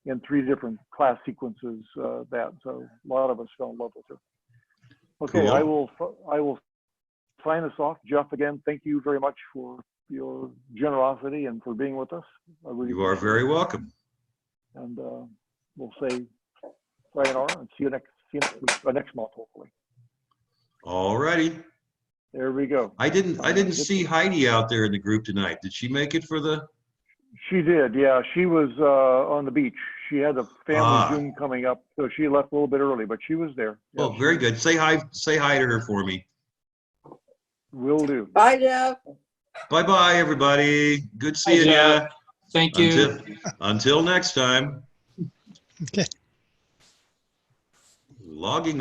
in 3 different class sequences. So a lot of us fell in love with her. Okay, cool. I will sign us off. Jeff, again, thank you very much for your generosity and for being with us. You are very welcome. And we'll say sayonara and see you next month, hopefully. All righty. There we go. I didn't see Heidi out there in the group tonight. Did she make it for the? She did. Yeah, she was on the beach. She had a family Zoom coming up, so she left a little bit early, but she was there. Yeah, Oh, very good. Say hi to her for me. Will do. Bye, Jeff. Bye-bye, everybody. Good seeing you. Thank you. Until next time. Okay. Logging